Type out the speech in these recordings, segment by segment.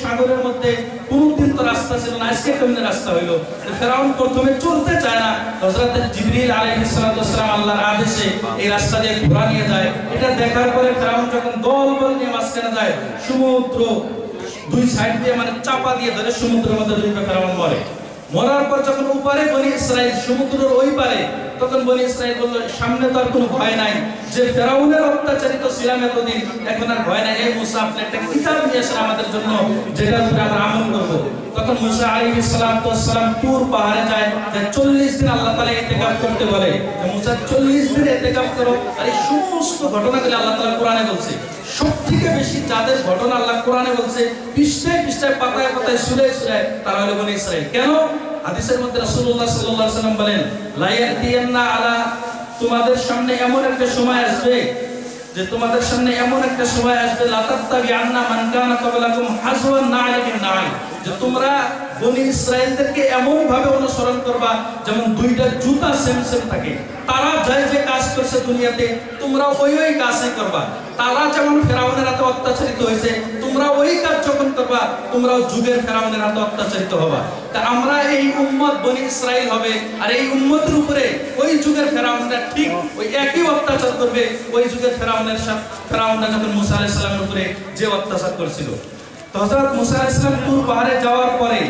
সাগরের মধ্যে কোনদিন তো রাস্তা ছিল না, আজকে কেমনে রাস্তা হইলো? ফেরাউন প্রথমে চলতে চায় না, হযরত জিবরিল আলাইহিস সালাম আল্লাহর আদেশে এই রাস্তা দিয়ে ঘোড়া নিয়ে যায়। এটা দেখার পরে ফেরাউন যখন দলবল নিয়ে মাঝখানে যায়, সমুদ্র দুই সাইড দিয়ে মানে চাপা দিয়ে ধরে সমুদ্রের মধ্যে ডুবে ফেরাউন মরে। মরার পর যখন উপরে বনি ইসরাইল সমুদ্রের ওই পারে, তখন বনি ইসরাইল বলল সামনে তো আর কোনো ভয় নাই, যে ফেরাউনের অত্যাচারিত ছিলাম এতদিন, এখন আর ভয় নাই। এই মুসা আপনি একটা কিতাব নিয়ে আসেন আমাদের জন্য, যেটার উপরে আমরা আমল করব। তখন মুসা আলাইহিস সালাম তুর পাহাড়ে যায়, যে 40 দিন আল্লাহ তাআলা ইতিকাফ করতে বলে। মুসা 40 দিন ইতিকাফ করো। আর এই সমস্ত ঘটনাগুলো আল্লাহ তাআলা কোরআনে বলছে। সবথেকে বেশি যাদের ঘটনা আল্লাহ কোরআনে বলছে, পৃষ্ঠায় পৃষ্ঠায় পাতায় পাতায় সূরায় সূরায়, তারা হলো বনি ইসরাইল। কেন? হাদিসের মধ্যে রাসূলুল্লাহ সাল্লাল্লাহু আলাইহি ওয়াসাল্লাম বলেন, লা ইয়াতিয়ান্না আলা, তোমাদের সামনে এমন একটা সময় আসবে, যে তোমাদের সামনে এমন একটা সময় আসবে, লা তাত্তাবিআন্না মান কানা ক্বাবলাকুম হাজওয়ান না'আলি বিন না'আল, যে তোমরা বনি ইসরাইলদেরকে এমন ভাবে অনুসরণ করবা যেমন দুইটা জুতা সেম সেম থাকে। তারা যে কাজ করছে দুনিয়াতে, তোমরা ওই কাজই করবা। তারা যেমন ফেরাউনের হাতে অত্যাচারিত হয়েছে, তোমরা ওই কাজ যখন করবা, তোমরাও যুগের ফেরাউনের হাতে অত্যাচারিত হবা। তা আমরা এই উম্মত বনি ইসরাইল হবে, আর এই উম্মতের উপরে ওই যুগের ফেরাউনরা ঠিক ওই একই অত্যাচার করবে, ওই যুগের ফেরাউনরা যখন মুসা আলাইহিস সালামের উপরে যে অত্যাচার করেছিল। তো হযরত মুসা আলাইহিস সালাম তুর পাহাড়ে যাওয়ার পরে,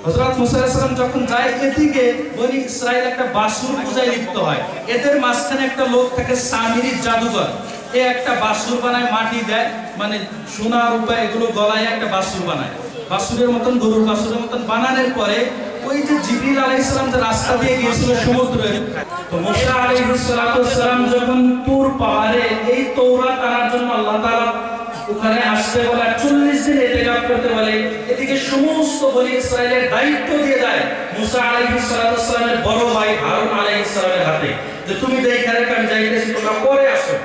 হযরত মুসা আলাইহিস সালাম যখন যায়, এদিকে বনি ইসরাইল একটা বাসুর পূজায় লিপ্ত হয়। এদের মাঝখানে একটা লোক থাকে সামিরি জাদুঘর, এ একটা বাসুর বানায়, মাটি দেয়, মানে সোনা রূপা এগুলো গলায় একটা বাসুর বানায়, বাসুরের মতন, গরুর বাসুরের মতন বানানোর পরে ওই যে জিবরিল আলাইহিস সালাম যে রাস্তা দিয়ে গিয়েছিল সমুদ্রে, তো মুসা আলাইহিস সালাম যখন তুর পাহাড়ে এই তাওরাত আনার জন্য আল্লাহ তাআলা ওখানে আসতে বলে, 40 দিন ইতিকাফ করতে বলে, এদিকে সমস্ত বনি ইসরাইলের দায়িত্ব দিয়ে দেয় মুসা আলাইহিস সালামের বড় ভাই হারুন আলাইহিস সালামের হাতে, যে তুমি দেখে রাখো, আমি যাইতেছি, তোমরা পরে আসো।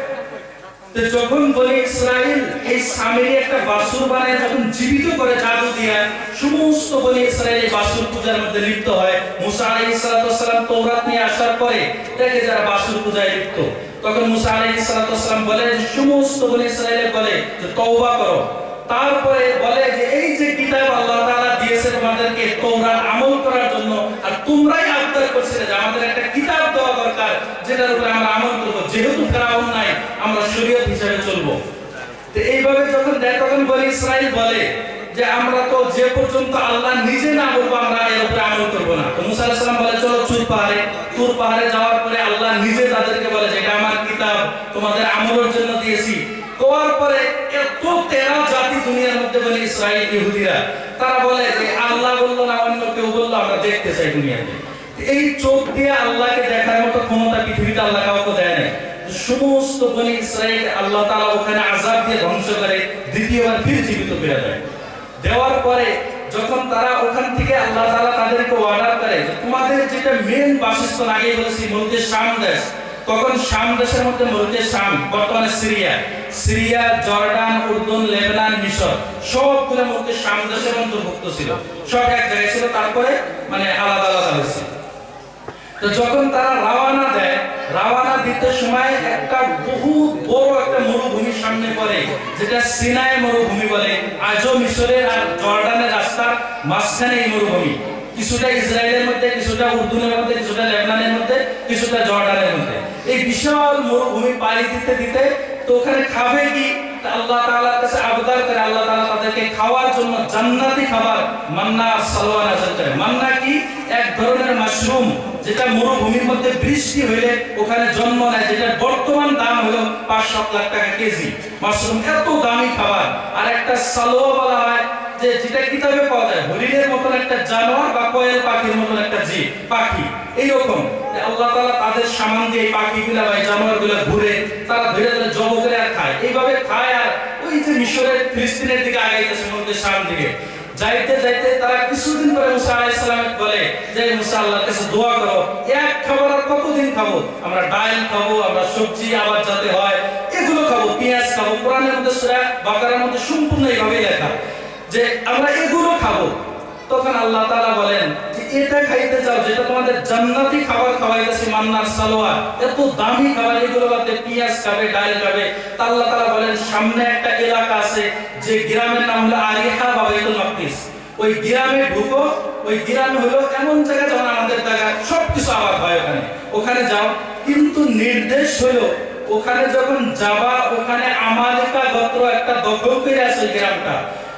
তো যখন বনি ইসরাইল এই সামিরি একটা বাসুর বানায় যখন জীবিত করে জাদু দিয়ে, সমস্ত বনি ইসরাইল এই বাসুর পূজার মধ্যে লিপ্ত হয়। মুসা আলাইহিস সালাম তাওরাত নিয়ে আসার পরে দেখে যারা বাসুর পূজায় লিপ্ত, তখন মুসা আলাইহিস সালাম বলে, সমস্ত বনি ইসরাইল বলে যে তওবা করো। তারপরে বলে যে এই যে কিতাব আল্লাহ তাআলা দিয়েছে তোমাদেরকে তাওরাত আমল করার জন্য, আর তোমরাই আবদার করছিলে যে আমাদের একটা কিতাব দেওয়া দরকার যেটার উপরে আমরা আমল করব, যেহেতু ফেরাউন নাই আমরা শরীয়ত হিসেবে চলবো। তো এইভাবে যখন দেয়, তখন বনি ইসরাইল বলে যে আমরা তো যে পর্যন্ত আল্লাহ নিজে না বলবো আমরা এর উপরে আমল করব না। তো মুসা আলাইহিস সালাম বলে চলো তুর পাহাড়ে যাওয়ার পরে আল্লাহ নিজে তাদেরকে বলে যে এটা আমার কিতাব, তোমাদের আমলের জন্য দিয়েছি। কোয়ার পরে এত 13 জাতি দুনিয়ার মধ্যে বনি ইসরাইল ইহুদিরা, তারা বলে যে আল্লাহ বললো না অন্য কেউ বললো, আমরা দেখতে চাই দুনিয়াতে। এই চোখ দিয়ে আল্লাহকে দেখার মতো ক্ষমতা পৃথিবীতে আল্লাহ কাউকে দেয় নাই। সমস্ত বনি ইসরাইল আল্লাহ তাআলা ওখানে আযাব দিয়ে ধ্বংস করে, দ্বিতীয়বার ফির জীবিত করে দেয়। দেওয়ার পরে যখন তারা ওখান থেকে আল্লাহ তাআলা তাদেরকে অর্ডার করে যে তোমাদের যেটা মেন বাসস্থান, আগে বলেছি মুলকে শাম দেশ, তখন শাম দেশের মধ্যে মুলকে শাম বর্তমানে সিরিয়া, জর্ডান, উর্দুন, লেবানন, মিশর সবগুলো মুলকে শাম দেশের অন্তর্ভুক্ত ছিল, সব এক জায়গায় ছিল, তারপরে মানে আলাদা আলাদা হয়েছে। তো যখন তারা রওনা দিতে সময় একটা বহুত বড় একটা মরুভূমির সামনে পড়ে, যেটা সিনাই মরুভূমি বলে। আজও মিশরের আর জর্ডানের রাস্তার মাঝখানে এই মরুভূমি, কিছুটা ইসরায়েলের মধ্যে, কিছুটা উর্দুনের মধ্যে, কিছুটা লেবাননের মধ্যে, কিছুটা জর্ডানের মধ্যে। এই বিশাল মরুভূমি পাড়ি দিতে দিতে তো ওখানে খাবে কি, আল্লাহ তাআলার কাছে আবদার করে, আল্লাহ তাআলা তাদেরকে খাওয়ার জন্য জান্নাতি খাবার মান্না আর সালওয়া নাযিল করে। মান্না কি? এক ধরনের মাশরুম, যেটা মরুভূমির মধ্যে বৃষ্টি হইলে ওখানে জন্ম নেয়, যেটা বর্তমান দাম হলো 5-7 লাখ টাকা কেজি। মাশরুম এত দামি খাবার। আর একটা সালওয়া বলা হয় যে যেটা কিতাবে পাওয়া যায়, হরিণের মতন একটা জানোয়ার বা কোয়েল পাখির মতন একটা জীব, পাখি এইরকম। আল্লাহ তাআলা তাদের সামান দিয়ে পাখিগুলা বা জানোয়ারগুলা ঘুরে, তারা ধীরে ধীরে জব করে আর খায়, এইভাবে খায়। আর ওই যে মিশরের ফিলিস্তিনের দিকে আগাইতেছে, মধ্যে শাম দিকে যাইতে যাইতে তারা কিছুদিন পরে মুসা আলাইহিস সালামকে বলে যে মুসা আল্লাহর কাছে দোয়া করো, এক খাবার আর কতদিন খাবো, আমরা ডাল খাবো, আমরা সবজি আবার যাতে হয় এগুলো খাবো, পেঁয়াজ খাবো। কোরআনের মধ্যে সূরা বাকারার মধ্যে সম্পূর্ণ এইভাবে লেখা যে আমরা এগুলো খাবো। তখন আল্লাহ তাআলা বলেন যে এটা খাইতে চাও যেটা তোমাদের জান্নাতি খাবার খাওয়াইতেছি, মান্নার সালোয়া, এত দামি খাবার, এগুলো বাদে পেঁয়াজ খাবে, ডাল খাবে। তা আল্লাহ তাআলা বলেন সামনে একটা এলাকা আছে যে গ্রামের নাম হলো আরিহা বা বাইতুল মাকদিস, ওই গ্রামে ঢুকো। ওই গ্রামে হলো এমন জায়গা যেমন আমাদের জায়গা সবকিছু আবাদ হয়, ওখানে যাও। কিন্তু নির্দেশ হলো ওখানে যখন যাবা, ওখানে আমালিকা গোত্র একটা দখল করে আছে ওই গ্রামটা।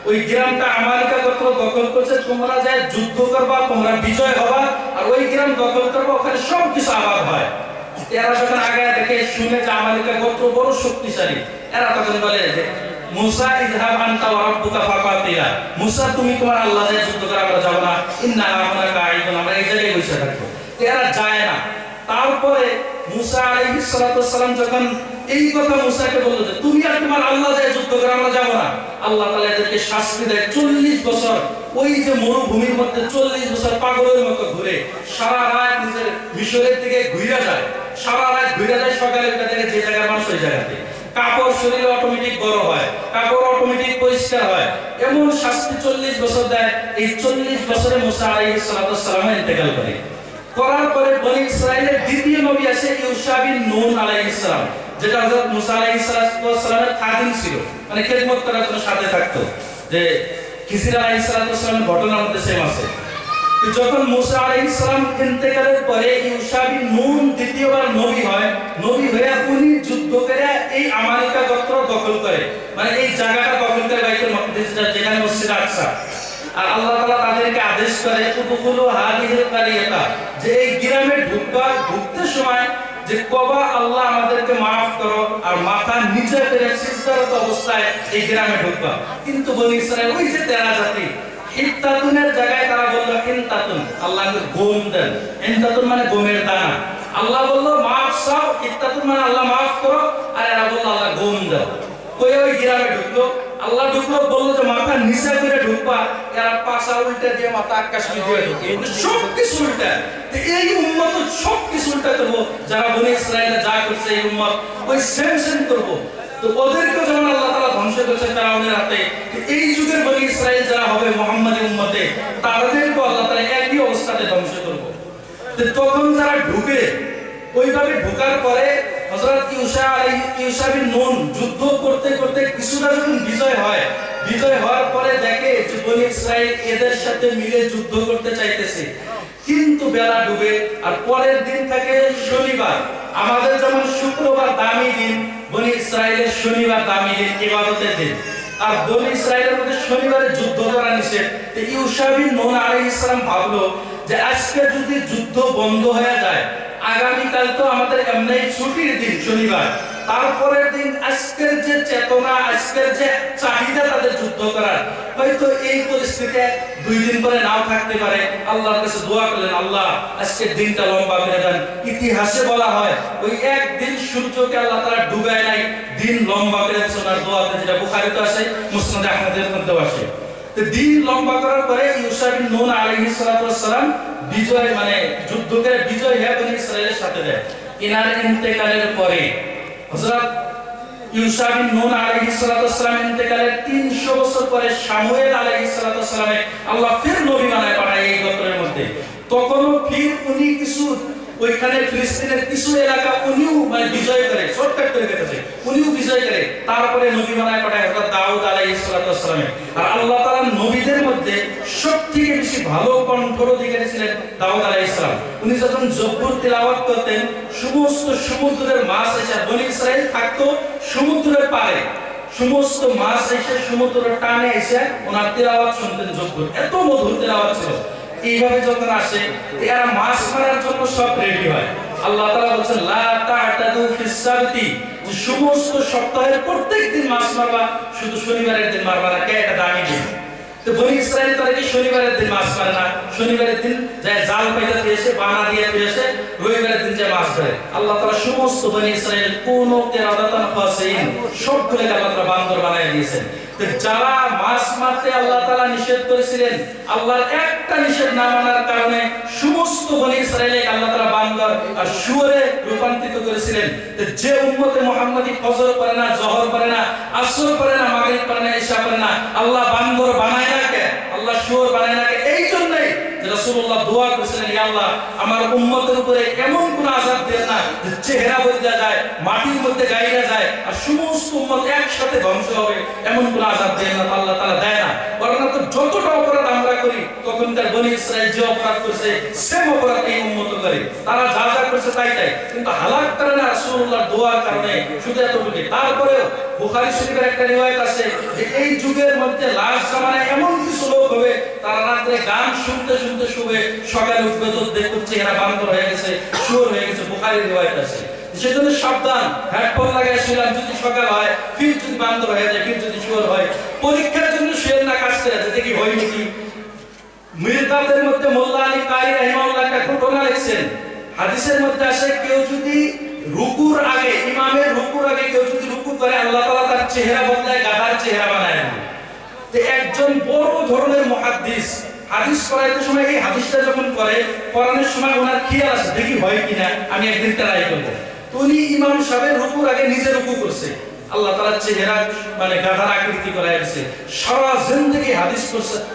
ওই গ্রামটা আমালিকা গোত্র দখল করছে, তোমরা যায় যুদ্ধ করবা, তোমরা বিজয় হবা, আর ওই গ্রাম দখল করবা, ওখানে সবকিছু আবাদ হয়। এরা যখন আগে দেখে শুনে যে আমালিকা গোত্র বড় শক্তিশালী, এরা তখন বলে যে মুসা ইযহাব আনতা ওয়া রাব্বুকা ফাকাতিলা, মুসা তুমি তোমার আল্লাহ দিয়ে যুদ্ধ করে, আমরা যাব না, ইন্না আমানা কাঈদুন, আমরা এই জায়গায় বসে থাকবো। এরা যায় না। তারপরে মুসা আলাইহিস সালাতু ওয়াস সালাম যখন এই কথা মুসাকে বলল যে তুমি আর তোমার আল্লাহ দিয়ে যুদ্ধ করে, আমরা যাব না, আল্লাহ তাআলা এদেরকে শাস্তি দেয়। 40 বছর ওই যে মরুভূমির মধ্যে 40 বছর পাগলের মতো ঘুরে, সারা রাত নিজের মিশরের দিকে ঘুরে যায়, সারা রাত ঘুরে যায়, সকালে উঠে দেখে যে জায়গায় মানুষ ওই জায়গাতে কাপড় শরীরে অটোমেটিক বড় হয়, কাপড় অটোমেটিক পরিষ্কার হয়। এমন শাস্তি 40 বছর দেয়। এই 40 বছরে মুসা আলাইহিস সালাতু ওয়াস সালাম ইন্তেকাল করার পরে বনি ইসরাইলের দ্বিতীয় নবী আসে ইউশা বিন নুন আলাইহিস সালাম, যেটা হযরত মুসা আলাইহিস সালামের খাদিম ছিল, মানে খেদমত করার জন্য সাথে থাকতো। যে খিজির আলাইহিস সালামের ঘটনার মধ্যে সেম আছে। যখন মুসা আলাইহিস সালাম ইন্তেকালের পরে ইউশা বিন নুন দ্বিতীয়বার নবী হয়, নবী হয়ে উনি যুদ্ধ করে এই আমালিকা গোত্র দখল করে, মানে এই জায়গাটা দখল করে বাইতুল মাকদিস, যেখানে মসজিদ আকসা। আর আল্লাহ তাআলা তাদেরকে আদেশ করে উদখুলু হাদিহিল কারিয়াতা, যে এই গ্রামে ঢুকতে সময় যে কবা আল্লাহ আমাদেরকে maaf করো, আর মাথা নিচে করে সিজদারত অবস্থায় এই গ্রামে ঢুকবা। কিন্তু বনি ইসরাইল ওই যে তেরা জাতি, হিত্তাতুনের জায়গায় তারা বলল হিন্তাতুন, আল্লাহকে গম দেন। হিন্তাতুন মানে গমের দানা। আল্লাহ বলল maaf চাও, হিত্তাতুন মানে আল্লাহ maaf করো, আর এরা বলল আল্লাহ গম দাও। ওই গ্রামে ঢুকলো, আল্লাহ ঢুকলো, বললো যে মাথা নিচে করে ঢুকবা, এরা পাছা উল্টে দিয়ে মাথা আকাশ দিয়ে ঢুকে, সবকিছু উল্টা। এই উম্মত সবকিছু উল্টা করবো, যারা বনি ইসরাইলে যা করছে এই উম্মত ওই সেম করবো। তো ওদেরকে যেমন আল্লাহ তাআলা ধ্বংস করেছে ফিরআউনের হাতে, এই যুগের বনি ইসরাইল যারা হবে মুহাম্মাদী উম্মতে, তাদেরকে আল্লাহ তাআলা একই অবস্থাতে ধ্বংস করবো। তখন যারা ঢুকে, ওইভাবে ঢোকার পরে হযরত ইউশা বিন নুন যুদ্ধ করতে করতে কিছুটা যখন বিজয় হয়, বিজয় হওয়ার পরে দেখে যে বনি ইসরাইল এদের সাথে মিলে যুদ্ধ করতে চাইতেছে, কিন্তু বেলা ডুবে। আর পরের দিন থাকে শনিবার, আমাদের যেমন শুক্রবার দামি দিন, বনি ইসরাইলের শনিবার দামি দিন, ইবাদতের দিন। আর বনি ইসরাইলের মধ্যে শনিবারে যুদ্ধ করা নিষেধ। ইউশা বিন নুন আলাইহিস সালাম ভাবলো যে আজকে যদি যুদ্ধ বন্ধ হয়ে যায়, আগামীকাল তো আমাদের এমনি ছুটির দিন শনিবার, তারপরের দিন আজকের যে চেতনা, আজকের যে চাহিদা তাদের যুদ্ধ করার, হয়তো এই পরিস্থিতিতে 2 দিন পরে নাও থাকতে পারে। আল্লাহর কাছে দোয়া করলেন, আল্লাহ আজকের দিনটা লম্বা করে দেন। ইতিহাসে বলা হয় ওই একদিন সূর্যকে আল্লাহ তাআলা ডুবায় নাই, দিন লম্বা করে দিয়েছেন। আর দোয়াতে যেটা বুখারীতে আছে, মুসনাদে আহমদের মধ্যেও আছে। তো দিন লম্বা করার পরে ইউশা বিন নুন আলাইহিস সালাতু ওয়াস সালাম বিজয়, মানে যুদ্ধ করে বিজয় হয়ে বনি ইসরাইলের সাথে দেয়। ইনার ইন্তেকালের পরে হযরত ইউশা বিন নুন আলাইহিস সালাতু ওয়াস সালাম ইন্তেকালের 300 বছর পরে শামুয়েল আলাইহিস সালাতু ওয়াস সালামে আল্লাহ ফির নবী বানায় পাঠায় এই গোত্রের মধ্যে। তখনও ফির উনি কিছু ওইখানে ফিলিস্তিনের কিছু এলাকা উনিও মানে বিজয় করে, শর্টকাট করে গেছে, উনিও বিজয় করে। তারপরে নবী বানায় পাঠায় হযরত দাউদ আলাইহিস সালাতু ওয়াস সালামে। আর আল্লাহ তাআলা নবীদের মধ্যে সবথেকে বেশি ভালো কণ্ঠর অধিকারী ছিলেন দাউদ আলাইহিস সালাম। উনি যখন জব্বুর তিলাওয়াত করতেন, সমস্ত সমুদ্রের মাছ এসে, বনি ইসরাইল থাকতো সমুদ্রের পাড়ে, সমস্ত মাছ এসে সমুদ্রের টানে এসে ওনার তিলাওয়াত শুনতেন। জব্বুর এত মধুর তিলাওয়াত ছিল। এইভাবে যখন আসে, এরা মাছ মারার জন্য সব রেডি হয়। আল্লাহ তাআলা বলেন লা তা'তাদু ফিস সাবতি, সমস্ত সপ্তাহের প্রত্যেক দিন মাছ মারবা, শুধু শনিবারের দিন মারবা না। কে? এটা দামি দিন। তো বনি ইসরাইল তারা কি শনিবারের দিন মাছ মারে না, শনিবারের দিন যায় জাল পাইতে এসে বানা দিয়ে এসে রবিবারের দিন যায় মাছ ধরে। আল্লাহ তাআলা সমস্ত বনি ইসরাইল কোন কিরাদাতান ফাসিন সবগুলোকে আল্লাহ তাআলা বান্দর বানায় দিয়েছেন। যারা মাছ মারতে আল্লাহ তাআলা নিষেধ করেছিলেন, আল্লাহর একটা নিষেধ না মানার কারণে সমস্ত বনি ইসরাইলকে আল্লাহ তাআলা বান্দর আর শুয়োরে রূপান্তরিত করেছিলেন। যে উম্মতে মুহাম্মাদি ফজর পড়ে না, জোহর পড়ে না, আসর পড়ে না, মাগরিব পড়ে না, ইশা পড়ে না, আল্লাহ বান্দর বানায় না কে? আল্লাহ শুয়োর বানায় না কে? এই রাসূলুল্লাহ দোয়া করেছিলেন, ইয়া আল্লাহ আমার উম্মতের উপরে এমন কোন আযাব দেন না যে চেহারা বদলে যায়, মাটির মধ্যে গাইরা যায় আর সমস্ত উম্মত একসাথে ধ্বংস হবে, এমন কোন আযাব দেন না। আল্লাহ তাআলা দেয় না, বরং যতটা অপরাধ আমরা করি তখনকার বনি ইসরাইল যে অপরাধ করছে সেম অপরাধ এই উম্মত করে, তারা যা যা করছে তাই তাই, কিন্তু হালাক করে না রাসূলুল্লাহর দোয়ার কারণে শুধু এতটুকু। তারপরেও বুখারী শরীফের একটা রিওয়ায়াত আছে যে এই যুগের মধ্যে লাস্ট জামানায় এমন কিছু লোক হবে তারা রাতে গান শুনতে শুনতে শুবে, সকালে উঠবে তো দেখবে চেহারা বান্দর হয়ে গেছে, শুয়োর হয়ে গেছে, বুখারীর রিওয়ায়াত আছে। সেজন্য সাবধান, হেডফোন লাগায় শুনলাম, যদি সকাল হয় ফির যদি বান্দর হয়ে যায়, ফির যদি শুয়োর হয়, পরীক্ষার জন্য শুয়ের না কাজ করে আছে, দেখি হয় নাকি। মিরদাতের মধ্যে মোল্লা আলী কারি রাহিমাহুল্লাহ একটা ঘটনা লিখছেন, হাদিসের মধ্যে আসে কেউ যদি রুকুর আগে, ইমামের রুকুর আগে কেউ যদি রুকু করে আল্লাহ তাআলা তার চেহারা বদলায়, গাধার চেহারা বানায় দেন। তো একজন বড় ধরনের মুহাদ্দিস হাদিস পড়াইতে সময় এই হাদিসটা যখন করে পড়ানোর সময় ওনার খেয়াল আসে দেখি হয় কিনা, আমি একদিন ট্রাই করব। তো উনি ইমাম সাহেবের রুকুর আগে নিজে রুকু করছে, আল্লাহ তাআলার চেহারা মানে গাধার আকৃতি করায় দিয়েছে, সারা জিন্দেগি হাদিস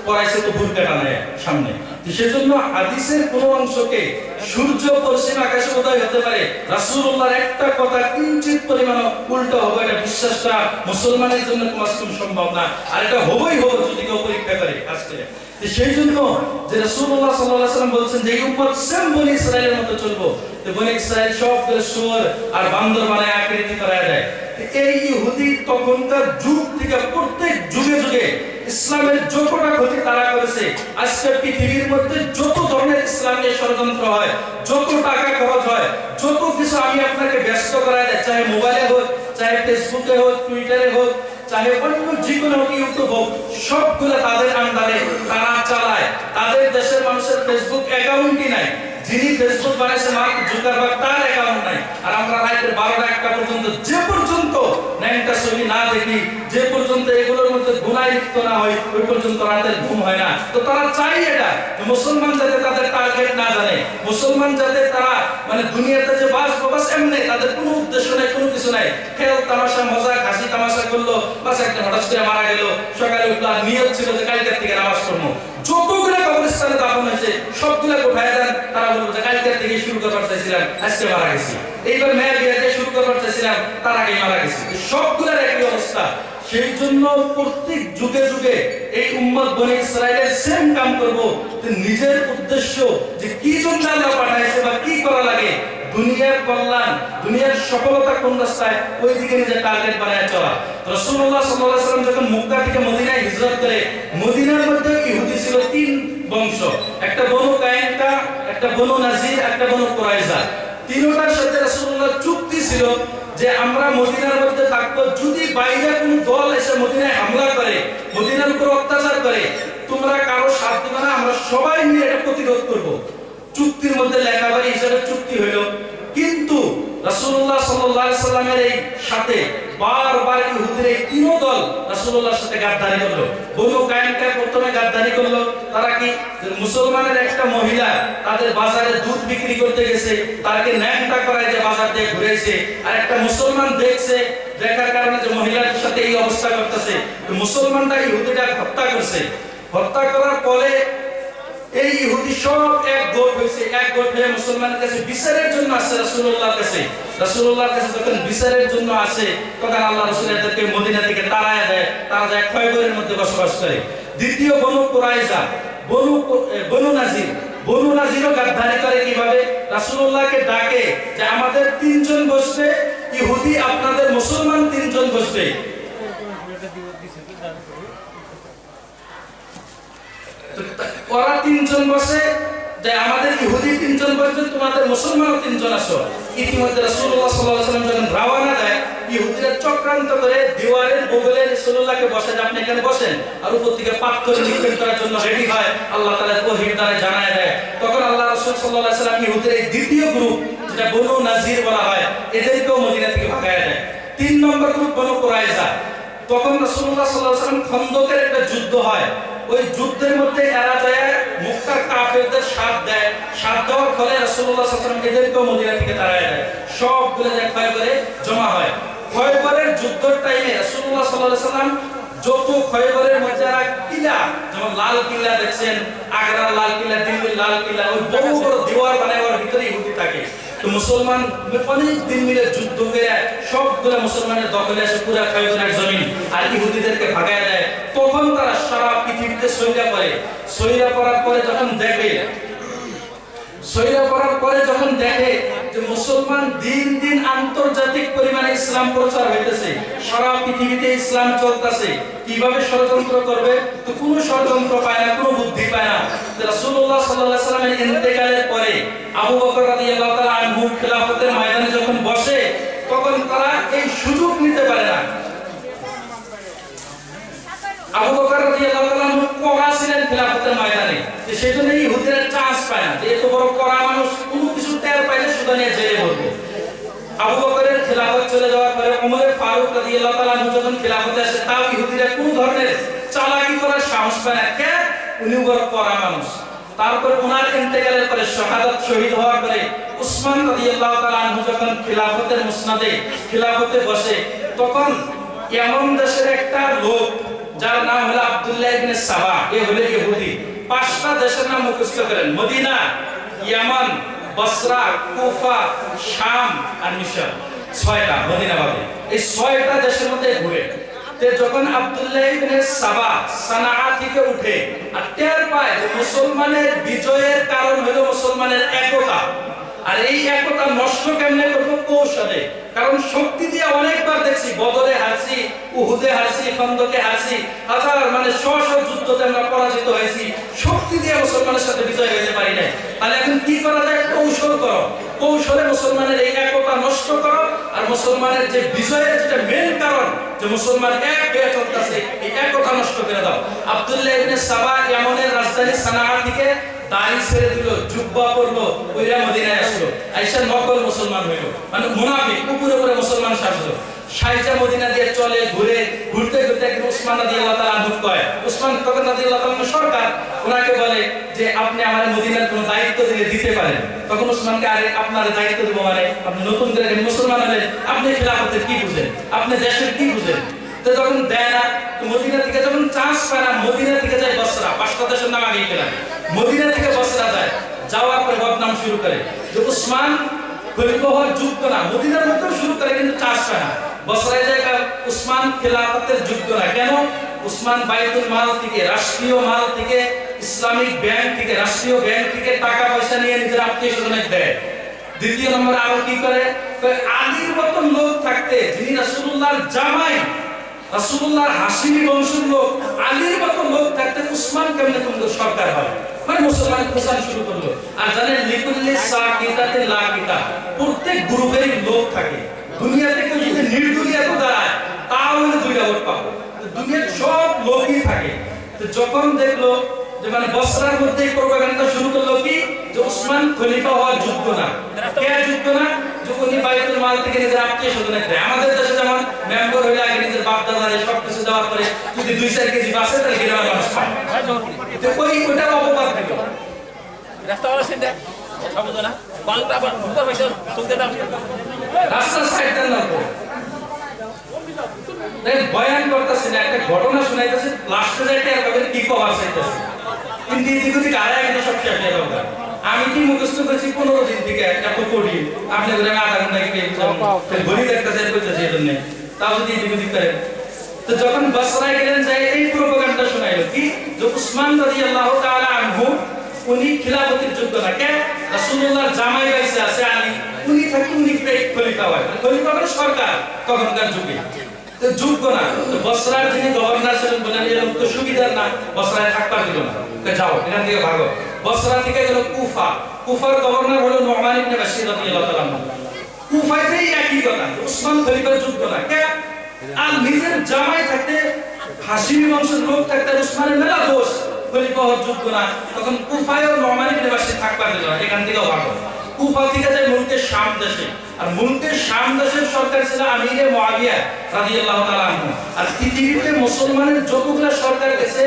পড়াইছে তো ভুল কাটা নাই সামনে। সেজন্য হাদিসের কোন অংশকে সূর্য পশ্চিম আকাশে উদয় হতে পারে, রাসূলুল্লাহর একটা কথা কিঞ্চিত পরিমাণ উল্টো হবে, এটা বিশ্বাসটা মুসলমানের জন্য কম সম্ভব না, আর এটা হবেই হবে যদি কেউ পরীক্ষা করে আজকে। সেই জন্য যে রাসূলুল্লাহ সাল্লাল্লাহু আলাইহি ওয়াসাল্লাম বলেছেন যে এই উম্মত সেম বনি ইসরাইলের মতো চলবো, তো বনি ইসরাইল সবগুলো শুয়োর আর বান্দর বানায় আকৃতি করায় দেয়। এই ইহুদি তখনকার যুগ থেকে প্রত্যেক যুগে যুগে ইসলামের যতটা ক্ষতি তারা করেছে, আজকে পৃথিবীর মধ্যে যত ধরনের ইসলামের ষড়যন্ত্র হয়, যত টাকা খরচ হয়, যত কিছু আমি আপনাকে ব্যস্ত করায় দেয়, চাহে মোবাইলে হোক, চাহে ফেসবুকে হোক, টুইটারে হোক, চাহে অন্য যেকোনো ইউটিউব হোক, সবগুলো তাদের আন্ডারে তারা চালায়। তাদের দেশের মানুষের ফেসবুক অ্যাকাউন্টই নাই, যিনি ফেসবুক বানাইছে মার্ক জুকারবার্গ তার অ্যাকাউন্ট নাই। আর আমরা রাতে 12টা-1টা পর্যন্ত যে পর্যন্ত ন্যাংটা ছবি না দেখি, যে পর্যন্ত এগুলোর মধ্যে গুনাহ লিপ্ত না হয়, ওই পর্যন্ত রাতের ঘুম হয় না। তো তারা চাই এটা মুসলমান যাতে তাদের টার্গেট না জানে, মুসলমান যাতে তারা মানে দুনিয়াতে যে বাঁচবো বাস এমনি, তাদের কোনো উদ্দেশ্য নাই, কোনো কিছু নাই, খেল তামাশা মজা হাসি তামাশা করলো, বাস একটা হঠাৎ করে মারা গেল, সকালে উঠলো আর নিয়ত ছিল যে কালকের থেকে নামাজ পড়বো। যতগুলো কবরস্থানে দাফন হয়েছে সবগুলো কোথায় দেন, তারা বলবো যে কালকের থেকে শুরু করবার চাইছিলাম, আজকে মারা গেছি। এইবার মেয়ের বিয়েতে শুরু করবার চাইছিলাম, তার আগেই মারা গেছি। সবগুলোর একই অবস্থা। সেই জন্য প্রত্যেক যুগে যুগে এই উম্মত বনি ইসরাইলের সেম কাম করবো, নিজের উদ্দেশ্য যে কি জন্য আল্লাহ পাঠাইছে বা কি করা লাগে, দুনিয়ার কল্যাণ, দুনিয়ার সফলতা কোন রাস্তায়, ওই দিকে নিজের টার্গেট বানায় চলা। রাসূলুল্লাহ সাল্লাল্লাহু আলাইহি ওয়াসাল্লাম যখন মক্কা থেকে মদিনায় হিজরত করে, মদিনার মধ্যে ইহুদি ছিল 3 বংশ, একটা বনু কায়নকা, একটা বনু নাজির, একটা বনু কুরাইজা। তিনটার সাথে রাসূলুল্লাহ চুক্তি ছিল যে আমরা মদিনার মধ্যে থাকবো, যদি বাইরে কোনো দল এসে মদিনায় হামলা করে, মদিনার উপর অত্যাচার করে, তোমরা কারো সাথ দিবে না, আমরা সবাই মিলে এটা প্রতিরোধ করব। চুক্তির মধ্যে লেখাবাড়ি হিসেবে চুক্তি হইল। কিন্তু রাসূলুল্লাহ সাল্লাল্লাহু আলাইহি সাল্লামের এই সাথে বারবার ইহুদির এই 3 দল রাসূলুল্লাহর সাথে গাদ্দারি করলো। বনু কায়নকা প্রথমে গাদ্দারি করলো, তারা কি মুসলমানের একটা মহিলা তাদের বাজারে দুধ বিক্রি করতে গেছে, তাকে ন্যাংটা করায় যে বাজার দিয়ে ঘুরেছে, আর একটা মুসলমান দেখছে, দেখার কারণে যে মহিলার সাথে এই অবস্থা করতেছে, মুসলমানরা ইহুদিটা হত্যা করছে। হত্যা করার পরে এই ইহুদি সব এক গোট হয়েছে, এক গোট হয়ে মুসলমানের কাছে বিচারের জন্য আসে রাসূলুল্লাহর কাছে। রাসূলুল্লাহর কাছে যখন বিচারের জন্য আসে, তখন আল্লাহ রাসূল এদেরকে মদিনা থেকে তাড়ায় দেয়, তারা যায় খয়বরের মধ্যে বসবাস করে। দ্বিতীয় বনু কুরাইজা, বনু নাজির, বনু নাজিরও গাদ্দারি করে কিভাবে, রাসূলুল্লাহকে ডাকে যে আমাদের 3 জন বসবে, ইহুদি আপনাদের মুসলমান 3 জন বসবে। ওরা 3 জন বসে, যে আমাদের ইহুদি 3 জন বসবে, তোমাদের মুসলমানও 3 জন আসো। ইতিমধ্যে রাসূলুল্লাহ সাল্লাল্লাহু আলাইহি ওয়াসাল্লাম যখন রওনা দেয়, ইহুদিরা চক্রান্ত করে দেওয়ালের বগলে রাসূলুল্লাহকে বসে, আপনি এখানে বসেন, আর উপর থেকে পাথর নিক্ষেপ করার জন্য রেডি হয়। আল্লাহ তাআলা ওহীর দ্বারা জানায় দেয়। তখন আল্লাহ রাসূল সাল্লাল্লাহু আলাইহি ওয়াসাল্লাম ইহুদির এই দ্বিতীয় গ্রুপ, যেটা বনু নাজির বলা হয়, এদেরকেও মদিনা থেকে ভাগায় দেয়। 3 নম্বর গ্রুপ বনু কুরাইজা। তখন রাসূলুল্লাহ সাল্লাল্লাহু আলাইহি ওয়াসাল্লাম খন্দকের একটা যুদ্ধ হয়, ওই যুদ্ধের মধ্যে এরা যায় মক্কার কাফেরদের সাথ দেয়, সাথ দেওয়ার ফলে রাসূলুল্লাহ সাল্লাল্লাহু আলাইহি ওয়াসাল্লাম এদেরকেও মদিনা থেকে তাড়ায় দেয়। সবগুলো যায় খয়বরে জমা হয়। খয়বরের যুদ্ধের টাইমে রাসূলুল্লাহ সাল্লাল্লাহু আলাইহি ওয়াসাল্লাম যত খয়বরের মধ্যে কিলা, যেমন লাল কিলা দেখছেন, আগ্রা আগ্রার লাল কিল্লা, দিল্লির লাল কিল্লা, ওই বড় বড় দেওয়াল বানায় ওর ভিতরে ইহুদি থাকে। তো মুসলমান অনেক দিন মিলে যুদ্ধ করে সবগুলো মুসলমানের দখলে আসে পুরা খায়বরের জমিন, আর ইহুদিদেরকে ভাগায় দেয়। তখন তারা সারা পৃথিবীতে সৈরা করে, সৈরা করার পরে যখন দেখে যে মুসলমান দিন দিন আন্তর্জাতিক পরিমাণে ইসলাম প্রচার হইতেছে, সারা পৃথিবীতে ইসলাম চলতেছে, কিভাবে ষড়যন্ত্র করবে তো কোনো ষড়যন্ত্র পায় না, কোনো বুদ্ধি পায় না। রাসূলুল্লাহ সাল্লাল্লাহু আলাইহি ওয়াসাল্লামের ইন্তেকালের পরে আবু বকর রাদিয়াল্লাহু তাআলা আনহু খিলাফতের ময়দানে যখন বসে, তখন তারা এই সুযোগ নিতে পারে না। আবু বকর রাদিয়াল্লাহু তাআলা আনহু কড়া ছিলেন খিলাফতের ময়দানে, যে সেজন্য ইহুদিরা চান্স পায় না, যে এত বড় কড়া মানুষ কোনো কিছু টের পাইলে শুধু নিয়ে জেলে ভরবে। আবু বকরের খিলাফত চলে যাওয়ার পরে ওমর ফারুক রাদিয়াল্লাহু তাআলা আনহু যখন খিলাফতে আসে, তাও ইহুদিরা কোনো ধরনের চালাকি করার সাহস পায় না, কে উনি বড় কড়া মানুষ। তারপর ওনার ইন্তেকালের পরে শাহাদাত শহীদ হওয়ার পরে উসমান রাদিয়াল্লাহু তাআলা আনহু যখন খিলাফতের মুসনাদে খিলাফতে বসে, তখন ইয়ামান দেশের একটা লোক যার নাম হলো আব্দুল্লাহ ইবনে সাবা, এ হলো ইহুদি। 5টা দেশের নাম মুখস্থ করেন, মদিনা, ইয়ামান, বসরা, কুফা, শাম আর মিশর, 6টা মদিনা বাদে। এই 6টা দেশের মধ্যে ঘুরে যখন আব্দুল্লাহ ইবনে সাবা সানা থেকে উঠে আর টের পায় যে মুসলমানের বিজয়ের কারণ হলো মুসলমানের একতা, আর এই একতা নষ্ট কেমনে করবো? কৌশলে। কারণ শক্তি দিয়ে অনেকবার দেখছি, বদরে হারছি, উহুদে হারছি, খন্দকে হারছি, হাজার মানে শত যুদ্ধতে আমরা পরাজিত হয়েছি, শক্তি দিয়ে মুসলমানের সাথে বিজয় হতে পারি নাই। তাহলে এখন কি করা যায়? কৌশল করো, কৌশলে মুসলমানের এই একতা নষ্ট করো, আর মুসলমানের যে বিজয়ের যেটা মেইন কারণ যে মুসলমান এক হয়ে চলতেছে, এই একতা নষ্ট করে দাও। আব্দুল্লাহ ইবনে সাবা ইয়ামানের রাজধানী সানা থেকে দাড়ি ছেড়ে দিল, জুব্বা পরলো, ওইরা মদিনায় আসলো, আইসা নকল মুসলমান হইল, মানে মুনাফিক, উপরে উপরে মুসলমান সাজলো। সাইজা মদিনা দিয়ে চলে, ঘুরে ঘুরতে ঘুরতে একদিন উসমান রাদিয়াল্লাহু তাআলা আনহু কয়, উসমান তখন রাদিয়াল্লাহু তাআলা সরকার, ওনাকে বলে যে আপনি আমার মদিনার কোনো দায়িত্ব দিতে পারেন। তখন উসমানকে, আরে আপনার দায়িত্ব দেব মানে আপনি নতুন করে মুসলমান হলেন, আপনি খিলাফতের কি বুঝেন, আপনি দেশের কি বুঝেন? তো যখন দেয় না, তো মদিনা থেকে যখন চান্স পায় না, মদিনা থেকে যায় বসরা, 5টা দেশের নাম আগেই পেলাম, মদিনা থেকে বসরা যায়, যাওয়ার পরে বদনাম শুরু করে যে উসমান খলিফা হওয়ার যোগ্য না, মদিনার মধ্যেও শুরু করে কিন্তু চান্স পায় না। বসরায় যায় উসমান খিলাফতের যোগ্য না, কেন? উসমান বাইতুল মাল থেকে, রাষ্ট্রীয় মাল থেকে, ইসলামিক ব্যাংক থেকে, রাষ্ট্রীয় ব্যাংক থেকে টাকা পয়সা নিয়ে নিজের আত্মীয় স্বজনকে দেয়। দ্বিতীয় নম্বর আরো কি করে, আলীর মতন লোক থাকতে, যিনি রাসূলুল্লাহর জামাই, রাসূলুল্লাহর হাশিমি বংশের লোক, আলীর মতন লোক থাকতে উসমান কেমনে তোমাদের সরকার হয়? মানে মুসলমান খোঁচান শুরু করলো। আর জানেন লিকুল্লি সাকিতাতে লাকিতা, প্রত্যেক গ্রুপেরই লোক থাকে। দুনিয়াতে কেউ যদি নির্দলীয় দাঁড়ায় তাও হলে 2টা ভোট পাবো, দুনিয়ার সব লোকই থাকে। তো যখন দেখলো যে মানে বসরার মধ্যে প্রপাগান্ডা শুরু করলো কি, যে উসমান খলিফা হওয়ার যোগ্য না। কে যোগ্য না? যে উনি বাইতুল মাল থেকে নিজের আত্মীয় স্বজনকে দেয়। আমাদের দেশে যেমন মেম্বার হইলে আগে নিজের বাপ দাদারে সবকিছু দেওয়ার পরে যদি 2-4 কেজি বাসে তাহলে গ্রামের মানুষ পায়। তো ওইটা অপবাদ দিল। রাস্তাওয়ালা সেন দেখ সবুজ না বাংলা আবার উপর হইছে চলতে দাও, রাস্তা সাইড দেন না। দেখ বয়ান করতেছে না, একটা ঘটনা শোনাইতেছে, লাস্টে যাইতে আর কি কভার চাইতেছে, কিন্তু এদিকে আড়াই ঘন্টা সব শেষ হয়ে গেল। আমি কি মুখস্থ করেছি 15 দিন থেকে এত করি, আপনি বলে আধা ঘন্টা কি ঘড়ি দেখতে চাই করতেছে, এই জন্য তাও যদি এদিকে করেন। তো যখন বসরায় গেলেন, যাই এই প্রপাগান্ডা শোনাইলো কি, যে উসমান রাদিয়াল্লাহু তাআলা আনহু উনি খিলাফতের যোগ্য না, কে? রাসূলুল্লাহর জামাই বাইসে আছে আলী, উনি থাকি উনি খলিফা হয়, খলিফা মানে সরকার তখনকার যুগে, তো যোগ্য না। তো বসরার যিনি গভর্নর ছিলেন বলেন এরকম তো সুবিধার না, বসরায় থাকবার দিল না, যাও এখান থেকে ভাগো। বসরা থেকে গেল কুফা, কুফার গভর্নর হলো নুমান ইবনে বাশির রাদিয়াল্লাহু তাআলা। কুফাতেই একই কথা, উসমান খলিফার যোগ্য না, কে? আর নিজের জামাই থাকতে, হাশিমি বংশের লোক থাকতে উসমানের মেলা দোষ, খলিফা হওয়ার যোগ্য না। তখন কুফায়ও নুমান ইবনে বাশির থাকবার দিল না, এখান থেকেও ভাগো। কুফা থেকে যায় মুলকের শাম দেশে, আর মুলকের শাম দেশের সরকার ছিল আমিরে মুআবিয়া রাদিয়াল্লাহু তাআলা আনহু। আর পৃথিবীতে মুসলমানের যতগুলো সরকার গেছে,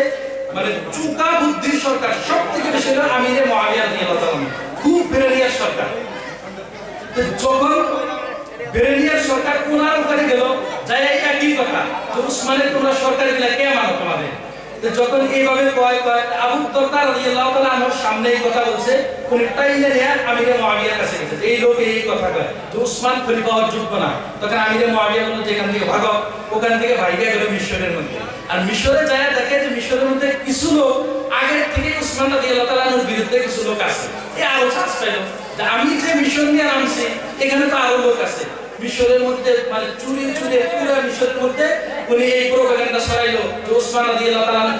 মানে চুকা বুদ্ধির সরকার সবথেকে বেশি হলো আমিরে মুআবিয়া রাদিয়াল্লাহু তাআলা আনহু, খুব ব্রিলিয়ান্ট সরকার। তো যখন ব্রিলিয়ান্ট সরকার ওনার ওখানে গেল, যাই একই কথা, যে উসমানের তোমরা সরকার গেলে কে মানো তোমাদের? যখন এইভাবে কয় আবু দরদা রাদিয়াল্লাহু তাআলা আমার সামনে এই কথা বলছে, উনি টাইলে নিয়ে আমিরে মুআবিয়ার কাছে গেছে, এই লোক এই কথা কয় যে উসমান খলিফা হওয়ার যোগ্য না। তখন আমিরে মুআবিয়া বলল যে এখান থেকে ভাগো, ওখান থেকে ভাইগা গেল মিশরের মধ্যে। আর মিশরে যায় দেখে যে মিশরের মধ্যে কিছু লোক আগের থেকে উসমান রাদিয়াল্লাহু তাআলার বিরুদ্ধে কিছু লোক আছে। এই আরো চান্স পাইল যে আমি যে মিশর নিয়ে নামছি এখানে তো আরো লোক আছে। মিশরের মধ্যে মানে চুরি পুরো মিশরের মধ্যে উনি এই প্রোপাগান্ডা ছড়াইলো যে উসমান রাদিয়াল্লাহু তাআলা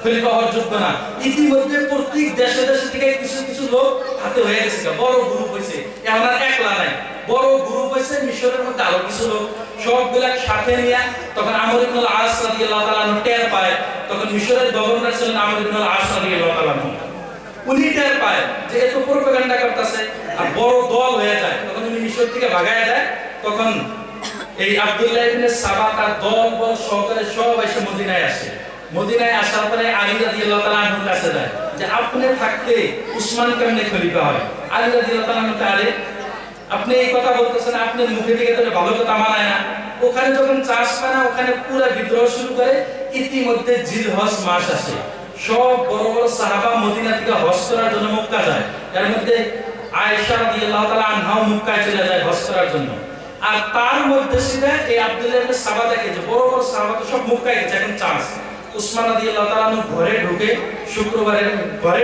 খলিফা হওয়ার যোগ্য না। ইতিমধ্যে প্রত্যেক দেশে দেশে থেকে কিছু কিছু লোক হাতে হয়ে গেছে, বড় গ্রুপ হয়েছে, এমন আর একলা নাই, বড় গ্রুপ হয়েছে। মিশরের মধ্যে আরো কিছু লোক সবগুলা সাথে নিয়ে তখন আমর ইবনুল আস রাদিয়াল্লাহু তাআলা টের পায়। তখন মিশরের গভর্নর ছিলেন আমর ইবনুল আস রাদিয়াল্লাহু তাআলা, উনি টের পায় যে এত প্রোপাগান্ডা করতেছে আর বড় দল হয়ে যায়। তখন উনি মিশর থেকে ভাগায় যায়। তখন এই আব্দুল্লাহ ইবনে সাবা তার দল বল সহকারে সব এসে মদিনায় আসে। মদিনায় আসার পরে আলী রাদিয়াল্লাহু তাআলা আনহুর কাছে যায় যে আপনি থাকতে উসমান কেমনে খলিফা হয়। আলী রাদিয়াল্লাহু তাআলা আনহু তাআলে আপনি এই কথা বলতেছেন, আপনার মুখে থেকে তো ভালো কথা মানায় না। ওখানে যখন চাষ পায় না, ওখানে পুরো বিদ্রোহ শুরু করে। ইতিমধ্যে জিলহজ মাস আসে, সব বড় বড় সাহাবা মদিনা থেকে হজ করার জন্য মক্কা যায়। এর মধ্যে আয়েশা রাদিয়াল্লাহু তাআলা আনহাও মক্কায় চলে যায় হজ করার জন্য। আর তার মধ্যে সেটা এই আব্দুল্লাহ ইবনে সাবা দেখে যে বড় বড় সাহাবা তো সব মক্কায় গেছে, এখন চান্স। উসমান রাদিয়াল্লাহু তাআলা ঘরে ঢুকে, শুক্রবারে ঘরে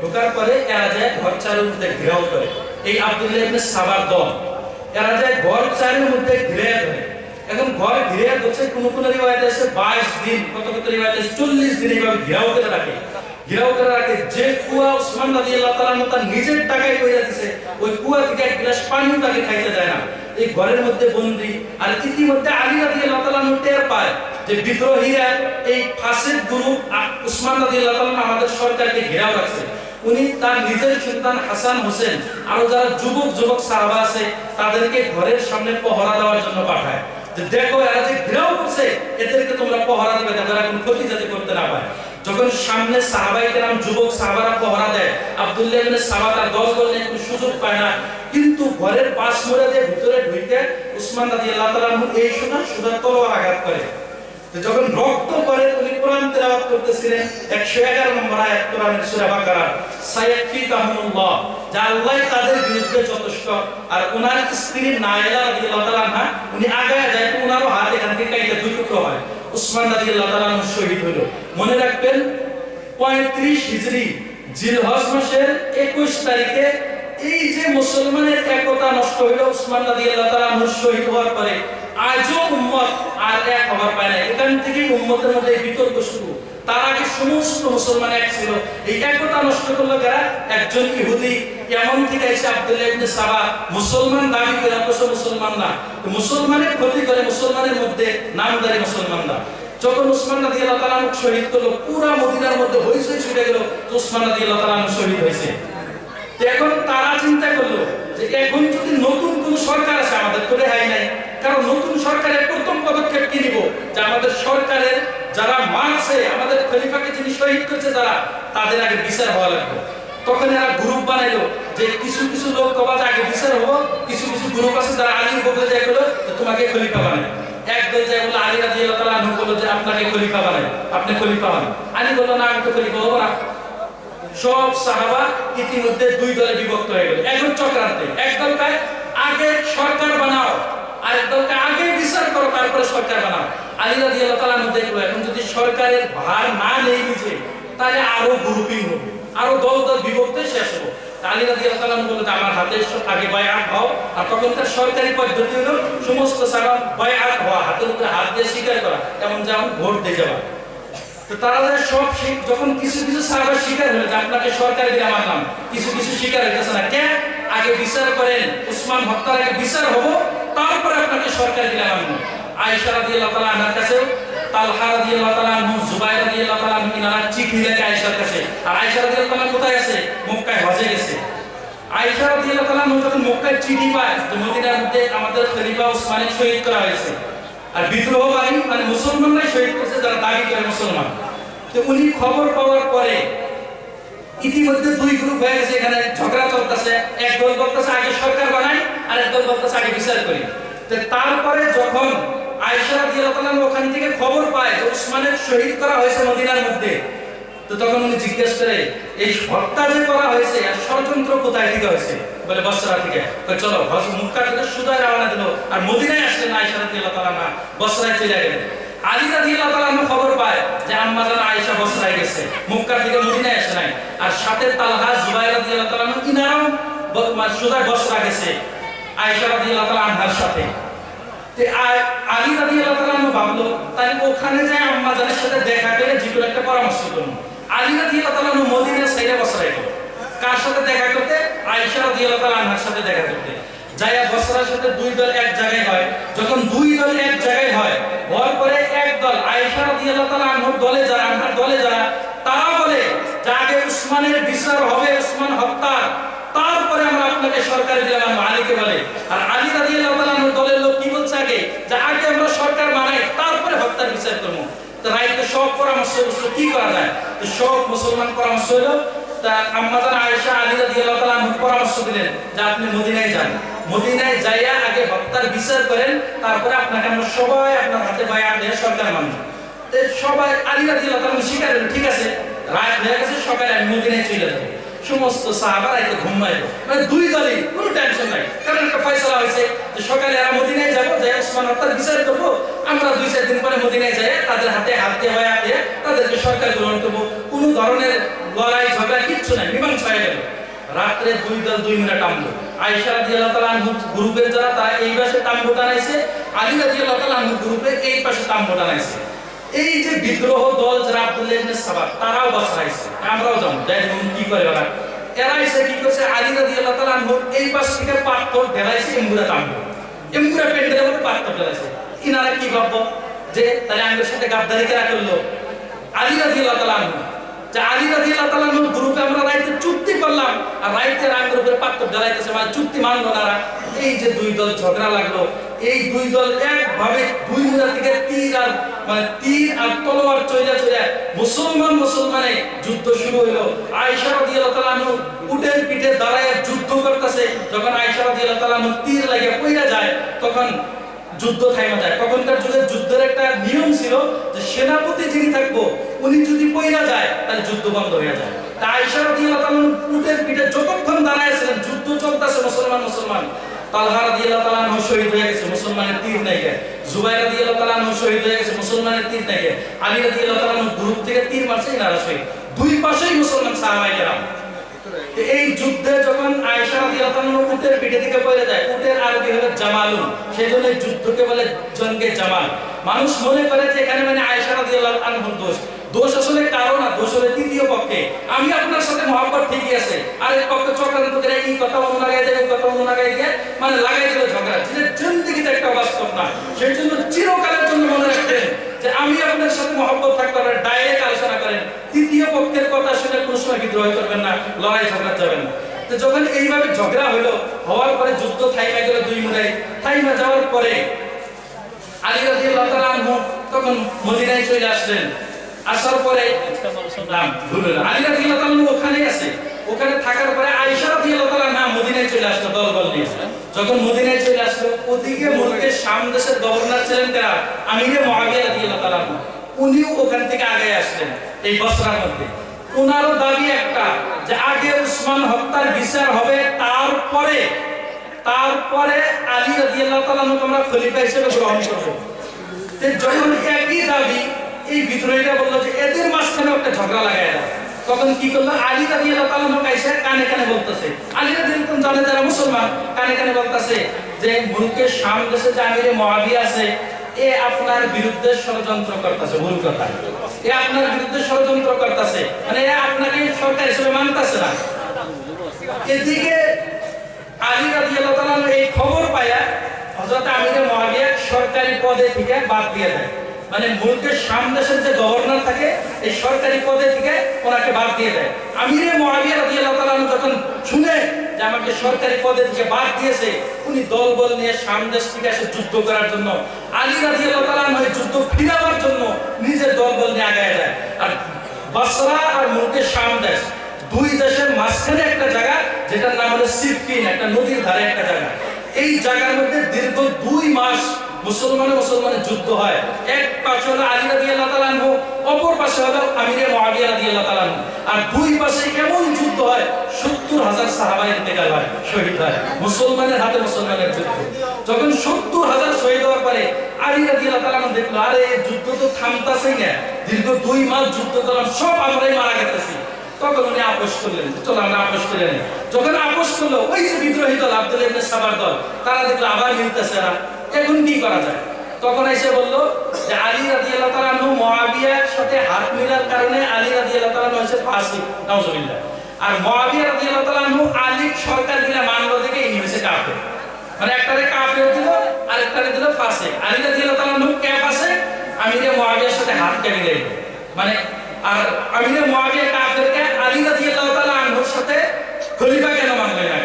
ঢোকার পরে এরা যায় ঘর চারের মধ্যে ঘেরাও করে। এই আব্দুল্লাহ ইবনে সাবার দল এরা যায় ঘর চারের মধ্যে ঘিরে ধরে। এখন ঘর ঘিরে ধরছে, কোন রিওয়ায়েতে আছে 22 দিন, কত রিওয়ায়েতে আছে 40 দিন এইভাবে ঘেরাও করে রাখে। যে কুয়া উসমান রাদিয়াল্লাহু তাআলা তার নিজের টাকায় কইরা দিয়েছে, ওই কুয়া থেকে এক গ্লাস পানিও তাকে খাইতে দেয় না, এই ঘরের মধ্যে বন্দী। আর ইতিমধ্যে আলী রাদিয়াল্লাহু তাআলা টের পায় যে বিদ্রোহীরা এই ফাসিদ গ্রুপ উসমান রাদিয়াল্লাহু তাআলা আমাদের সরকারকে ঘেরাও রাখছে। উনি তার নিজের সন্তান হাসান হোসেন আর যারা যুবক সাহাবা আছে তাদেরকে ঘরের সামনে পহরা দেওয়ার জন্য পাঠায় যে দেখো এরা যে ঘেরাও করছে, এদেরকে তোমরা পহরা দিবে, তারা কোনো ক্ষতি যাতে করতে না পায়। যখন সামনে সাহাবায়ে কেরাম যুবক সাহাবারা পহরা দেয়, আব্দুল্লাহ ইবনে সাবা তার 10 বলে কোনো সুযোগ পায় না। কিন্তু ঘরের পাশ মোড়া দিয়ে ভিতরে ঢুকে উসমান রাদিয়াল্লাহু তাআলা এই সোজা তলোয়ার আঘাত করে। তো যখন রক্ত পড়ে উনি কোরআন তেলাওয়াত করতেছিলেন, 111 নম্বর আয়াত কোরআনের সূরা বাকারা, সায়াকফিকাহুমুল্লাহ, যে আল্লাহ তাদের বিরুদ্ধে যথেষ্ট। আর ওনার স্ত্রী নাইলা রাদিয়াল্লাহু তাআলা আনহা উনি আগায় যায়, ওনারও হাত এখান থেকে কাইটা দুই টুকরো হয়। উসমান রাদিয়াল্লাহু তাআলা শহীদ হলো। মনে রাখবেন 35 হিজরি জিলহজ মাসের 21 তারিখে এই যে মুসলমানের একতা নষ্ট হইল উসমান রাদিয়াল্লাহু তাআলা শহীদ হওয়ার পরে, আজও উম্মত আর এক হবার পায় না। এখান থেকেই উম্মতের মধ্যে বিতর্ক শুরু। তার আগে সমস্ত মুসলমান এক ছিল, এই একতা নষ্ট করলো যারা, একজন ইহুদি এমন থেকে এসে আব্দুল্লাহ ইবনে সাবা মুসলমান দাবি করে অথচ মুসলমান না, মুসলমানের ক্ষতি করে মুসলমানের মধ্যে নামদারি মুসলমানরা। যখন উসমান রাদিয়াল্লাহু তাআলা শহীদ করলো, পুরো মদিনার মধ্যে হইচই ছুটে গেল উসমান রাদিয়াল্লাহু তাআলা শহীদ হয়েছে। এখন তারা চিন্তা করলো যে এখন যদি নতুন কোন সরকার আছে, আমাদের তো রেহাই নাই, কারণ নতুন সরকারের প্রথম পদক্ষেপ কি নিব যে আমাদের সরকারের যারা মারছে, আমাদের খলিফাকে যিনি শহীদ করেছে যারা, তাদের আগে বিচার হওয়া লাগবে। তখন এরা গ্রুপ বানাইলো যে কিছু কিছু লোক কবাজ আগে বিচার হবো, কিছু কিছু গ্রুপ আছে যারা আলীর বদলে যায় বলো তোমাকে খলিফা বানাই। একদল যায় বললো আলী রাদিয়াল্লাহু তাআলা আনহু বলল যে আপনাকে খলিফা বানাই, আপনি খলিফা হন। আলী বলল না, আমি তো খলিফা হবো না। সব সাহাবা ইতিমধ্যে দুই দলে বিভক্ত হয়ে গেল। এখন চক্রান্তে একদল কয় আগে সরকার বানাও, আরেক দলকে আগে বিচার করো তারপরে সরকার বানাও। আলী রাদিয়াল্লাহু তাআলা দেখলো এখন যদি সরকারের ভার না নেই নিজে, তাহলে আরো গ্রুপিং হবে, আরো দল বিভক্ত শেষ হবে। আলী রাদিয়াল্লাহু তাআলা বলল আমার হাতে আগে বায়আত হও। আর তখনকার সরকারি পদ্ধতি হলো সমস্ত সাহাবা বায়আত হওয়া, হাতের উপরে হাত দিয়ে স্বীকার করা, এমন যেমন ভোট দিয়ে যাওয়া। তো তারা সব যখন কিছু কিছু সাহাবা স্বীকার হলো যে আপনাকে সরকার দিয়ে আমার নাম, কিছু কিছু স্বীকার হইতেছে না। কে আগে বিচার করেন, উসমান হত্যার আগে বিচার হবো, তারপরে আপনাকে সরকার দিয়ে আমার নাম। আয়েশা রাদিয়াল্লাহু তাআলা আনহার কাছে তালহা রাদিয়াল্লাহু তাআলা আনহু, জুবাইর রাদিয়াল্লাহু তাআলা আনহু ইনারা চিঠি লেখে আয়েশার কাছে। আর আয়েশা রাদিয়াল্লাহু তাআলা কোথায় আছে? মক্কায় হজে গেছে। আয়েশা রাদিয়াল্লাহু তাআলা যখন মক্কায় চিঠি পায় যে মদিনার মধ্যে আমাদের খলিফা উসমানের শহীদ করা হয়েছে, আর বিদ্রোহকারী মানে মুসলমানরাই শহীদ করছে যারা দাবি করে মুসলমান। তো উনি খবর পাওয়ার পরে ইতিমধ্যে দুই গ্রুপ হয়ে গেছে, এখানে ঝগড়া চলতেছে। এক দল বলতেছে আগে সরকার বানাই, আর এক দল বলতেছে আগে বিচার করি। তো তারপরে যখন আয়েশা রাদিয়াল্লাহু তাআলা ওখান থেকে খবর পায় যে উসমানের শহীদ করা হয়েছে মদিনার মধ্যে। তো তখন উনি জিজ্ঞেস করে এই হত্যা যে করা হয়েছে আর ষড়যন্ত্র কোথায় থেকে হয়েছে? বলে বসরা থেকে। চলো মক্কা থেকে সুদায় রওনা দিল, আর মদিনায় আসলেন আয়েশা রাদিয়াল্লাহু তাআলা, বসরায় চলে গেলেন। আলী রাদিয়াল্লাহু তাআলা খবর পায় যে আম্মা জান আয়েশা বসরায় গেছে, মক্কা থেকে মদিনায় আসে নাই। আর সাথে তালহা জুবাইর রাদিয়াল্লাহু তাআলা ইনারাও সুদায় বসরা গেছে আয়েশা রাদিয়াল্লাহু তাআলা আনহার সাথে। তে আলী রাদিয়াল্লাহু তাআলা ভাবলো তাই ওখানে যায় আম্মা জানের সাথে দেখা করে যেগুলো একটা পরামর্শ করব। আলী রাদিয়াল্লাহু তাআলা মদিনায় সাইরা বসরায় গেল। কার সাথে দেখা করতে? আয়েশা রাদিয়াল্লাহু তাআলা আনহার সাথে দেখা করতে। যায়া বসরার সাথে দুই দল এক জায়গায় হয়। যখন দুই দল এক জায়গায় হয়, হওয়ার পরে এক দল আয়েশা রাদিয়াল্লাহু তাআলা আনহার দলে যারা, আনহার দলে যারা, তারা বলে যে আগে উসমানের বিচার হবে, উসমান হত্যার, তারপরে আমরা আপনাকে সরকারে দিলাম। আলীকে বলে। আর আলী রাদিয়াল্লাহু তাআলা আনহার দলের লোক কি বলছে? আগে যে আগে আমরা সরকার বানাই, তারপরে হত্যার বিচার করব। তো রাইতে সব পরামর্শ হলো কি করা যায়। তো সব মুসলমান পরামর্শ হলো, তা আম্মা জান আয়েশা আলী রাদিয়াল্লাহু তাআলা আনহু পরামর্শ দিলেন যে আপনি মদিনায় যান, মদিনায় যাইয়া আগে হত্যার বিচার করেন, তারপরে আপনাকে আমরা সবাই আপনার হাতে বায়াত দিয়ে সরকার মানব। তো সবাই আলী রাদিয়াল্লাহু তাআলা স্বীকার করলেন, ঠিক আছে। রাত হয়ে গেছে, সকালে আমি মদিনায় চলে যাব। সমস্ত সাহাবারা একটু ঘুমাইলো, মানে দুই দলই কোনো টেনশন নাই, কারণ একটা ফয়সালা হয়েছে যে সকালে এরা মদিনায় যাবো, যাই উসমান হত্যার বিচার করবো, আমরা 2-4 দিন পরে মদিনায় যাই তাদের হাতে হাত দিয়ে বায়াত দিয়ে তাদেরকে সরকার গ্রহণ করবো। কোনো ধরনের লড়াই ঝগড়া কিচ্ছু নাই, মীমাংসা হয়ে গেল। রাত্রে দুই দল দুই মিনিট টানলো। আয়েশা রাদিয়াল্লাহু তাআলা আনহু গ্রুপের যারা, তারা এই পাশে তাম্বু টানাইছে, আলী রাদিয়াল্লাহু তাআলা আনহু গ্রুপে এই পাশে তাম্বু টানাইছে। এই যে বিদ্রোহ দল যারা আব্দুল্লাহ ইবনে সাবা, তারাও বসরাইছে, আমরাও যাবো, যাই কি করে ওরা। এরা এসে কি করছে, আলী রাদিয়াল্লাহু তাআলা আনহু এই পাশ থেকে পাথর ঢেলাইছে এমগুরা তাম্বু, এমগুরা পেন্ডেলের মধ্যে পাথর ঢেলাইছে। ইনারা কি ভাববো যে তাহলে আমাদের সাথে গাদ্দারি কেরা করলো? আলী রাদিয়াল্লাহু তাআলা আনহু। যে আলী রাদিয়াল্লাহু তাআলা আনহু গ্রুপে আমরা রাইতে চুক্তি করলাম, আর রাইতে রাঙ্গের উপরে পাথর ঢেলাইতেছে, মানে চুক্তি মানলো না। এই যে দুই দল ঝগড়া লাগলো, এই দুই দল একভাবে দুই মুড়া থেকে তীর আর তলোয়ার চলে মুসলমানে যুদ্ধ শুরু হইলো। আয়েশা রাদিয়াল্লাহু তাআলা আনহু উটের পিঠে দাঁড়ায় যুদ্ধ করতেছে। যখন আয়েশা রাদিয়াল্লাহু তাআলা আনহু তীর লাগিয়ে পইরা যায়, তখন যুদ্ধ থাইমা যায়। তখনকার যুগে যুদ্ধের একটা নিয়ম ছিল যে সেনাপতি যিনি থাকবো উনি যদি পইরা যায় তাহলে যুদ্ধ বন্ধ হয়ে যায়। তাই আয়েশা রাদিয়াল্লাহু তাআলা উটের পিঠে যতক্ষণ দাঁড়ায় ছিলেন, যুদ্ধ চলতেছে, মুসলমান। তালহা রাদিয়াল্লাহু তাআলা আনহু শহীদ হয়ে গেছে, মুসলমানের তীর নাই গে। জুবাইর রাদিয়াল্লাহু তাআলা আনহু শহীদ হয়ে গেছে, মুসলমানের তীর নাই গে। আলী রাদিয়াল্লাহু তাআলা আনহু গ্রুপ থেকে তীর মারছে, ইনারা শহীদ। দুই পাশেই মুসলমান সাহাবায়ে কেরাম। এই যুদ্ধে যখন আয়েশা রাদিয়াল্লাহু তাআলা আনহু উটের পিঠে থেকে পড়ে যায়, উটের আরবি হলো জামালুন, সেজন্য এই যুদ্ধকে বলে জঙ্গে জামাল। মানুষ মনে করে যে এখানে মানে আয়েশা রাদিয়াল্লাহু আনহুর দোষ আসলে কারো না, দোষ হলো তৃতীয় পক্ষে। আমি আপনার সাথে মহব্বত ঠিকই আছে, আর এক পক্ষে চক্রান্ত করে এই কথা অন্য লাগাই দেয়, কথা অন্য লাগাই দিয়ে মানে লাগাই দিল ঝগড়া, যেটা জিন্দেগিতে একটা বাস্তব না। সেই জন্য চিরকালের জন্য মনে রাখতেন যে আমি আপনার সাথে মহব্বত থাকতে হবে, ডাইরেক্ট আলোচনা করেন, তৃতীয় পক্ষের কথা শুনে কোনো সময় বিদ্রোহ করবেন না, লড়াই ঝগড়া যাবেন না। তো যখন এইভাবে ঝগড়া হলো, হওয়ার পরে যুদ্ধ থাইমা গেল, দুই মুড়াই থাইমা যাওয়ার পরে আলী রাদিয়াল্লাহু তাআলা আনহু তখন মদিনায় চলে আসলেন। আসার পরে আলী রাদিয়াল্লাহু তাআলা ওখানে আছে, ওখানে থাকার পরে আয়েশা রাদিয়াল্লাহু তাআলা না মদিনায় চলে আসলো দলবল নিয়ে। যখন মদিনায় চলে আসলো, ওদিকে মুলকের শাম দেশের গভর্নর ছিলেন কারা? আমিরে মুআবিয়া রাদিয়াল্লাহু তাআলা, উনিও ওখান থেকে আগে আসলেন এই বসরার মধ্যে। ওনারও দাবি একটা যে আগে উসমান হত্যার বিচার হবে, তারপরে আলী রাদিয়াল্লাহু তাআলা আমরা খলিফা হিসেবে গ্রহণ করব। যখন একই দাবি, এই বিদ্রোহীরা বললো যে এদের মাঝখানে একটা ঝগড়া লাগায় দাও। তখন কি করলো, আলী রাদিয়াল্লাহু তাআলা এসে কানে কানে বলতেছে, আলী রাদিয়াল্লাহু তাআলা জানে যারা মুসলমান, কানে কানে বলতেছে যে মুলকের শাম দেশে যে আমিরে মুআবিয়া আছে, এ আপনার বিরুদ্ধে ষড়যন্ত্র করতেছে, ভুল কথা, এ আপনার বিরুদ্ধে ষড়যন্ত্র করতেছে, মানে এ আপনাকে সরকার হিসেবে মানতেছে না। এদিকে আলী রাদিয়াল্লাহু তাআলা এই খবর পায়া হযরত আমিরে মুআবিয়া সরকারি পদে থেকে বাদ দিয়ে দেয়, মানে মুলকের শাম দেশের যে গভর্নর থাকে এই সরকারি পদে থেকে ওনাকে বাদ দিয়ে দেয়। আমিরে মুআবিয়া রাদিয়াল্লাহু তাআলা যখন শুনে যে আমাকে সরকারি পদে থেকে বাদ দিয়েছে, উনি দলবল নিয়ে শাম দেশ থেকে এসে যুদ্ধ করার জন্য, আলী রাদিয়াল্লাহু তাআলা এই যুদ্ধ ফিরাবার জন্য নিজের দলবল নিয়ে আগায় যায়। আর বসরা আর মুলকের শাম দেশ দুই দেশের মাঝখানে একটা জায়গা, যেটার নাম হলো সিফিন, একটা নদীর ধারে একটা জায়গা। এই জায়গার মধ্যে দীর্ঘ 2 মাস মুসলমানের যুদ্ধ হয়। এক পাশে হলো আলী রাদিয়াল্লাহু তাআলা আনহু, অপর পাশে হলো আমিরে মুআবিয়া রাদিয়াল্লাহু তাআলা আনহু। আর দুই পাশে কেমন যুদ্ধ হয়, 70,000 সাহাবা ইন্তেকাল হয়, শহীদ হয়। মুসলমানের হাতে মুসলমানের যুদ্ধ। যখন 70,000 শহীদ হওয়ার পরে আলী রাদিয়াল্লাহু তাআলা আনহু দেখলো, আরে এই যুদ্ধ তো থামতাছেই না, দীর্ঘ 2 মাস যুদ্ধ করলাম, সব আমরাই মারা গেতেছি। তখন উনি আপোষ করলেন, চলো আমরা আপোষ করে নিই। যখন আপোষ করলো, ওই যে বিদ্রোহী দল আব্দুল্লাহ ইবনে সাবার দল, তারা দেখলো আবার মিলতেছে না, এখন কি করা যায়? তখন এসে বললো যে আলী রাদিয়াল্লাহু তাআলা আনহু মুআবিয়ার সাথে হাত মিলার কারণে আলী রাদিয়াল্লাহু তাআলা আনহু হচ্ছে ফাসিক, নাউজুবিল্লাহ। আর মুআবিয়া রাদিয়াল্লাহু তাআলা আনহু আলীর সরকার দিলে মানলো দেখে ইনি হচ্ছে কাফের। মানে একটারে কাফের দিল আর একটারে দিল ফাসিক। আলী রাদিয়াল্লাহু তাআলা আনহু কে ফাসিক? আমিরে মুআবিয়ার সাথে হাত কেটে দিল। মানে আর আমিরে মুআবিয়া কাফেরকে আলী রাদিয়াল্লাহু তাআলা আনহুর সাথে খলিফা কেন মানবে না?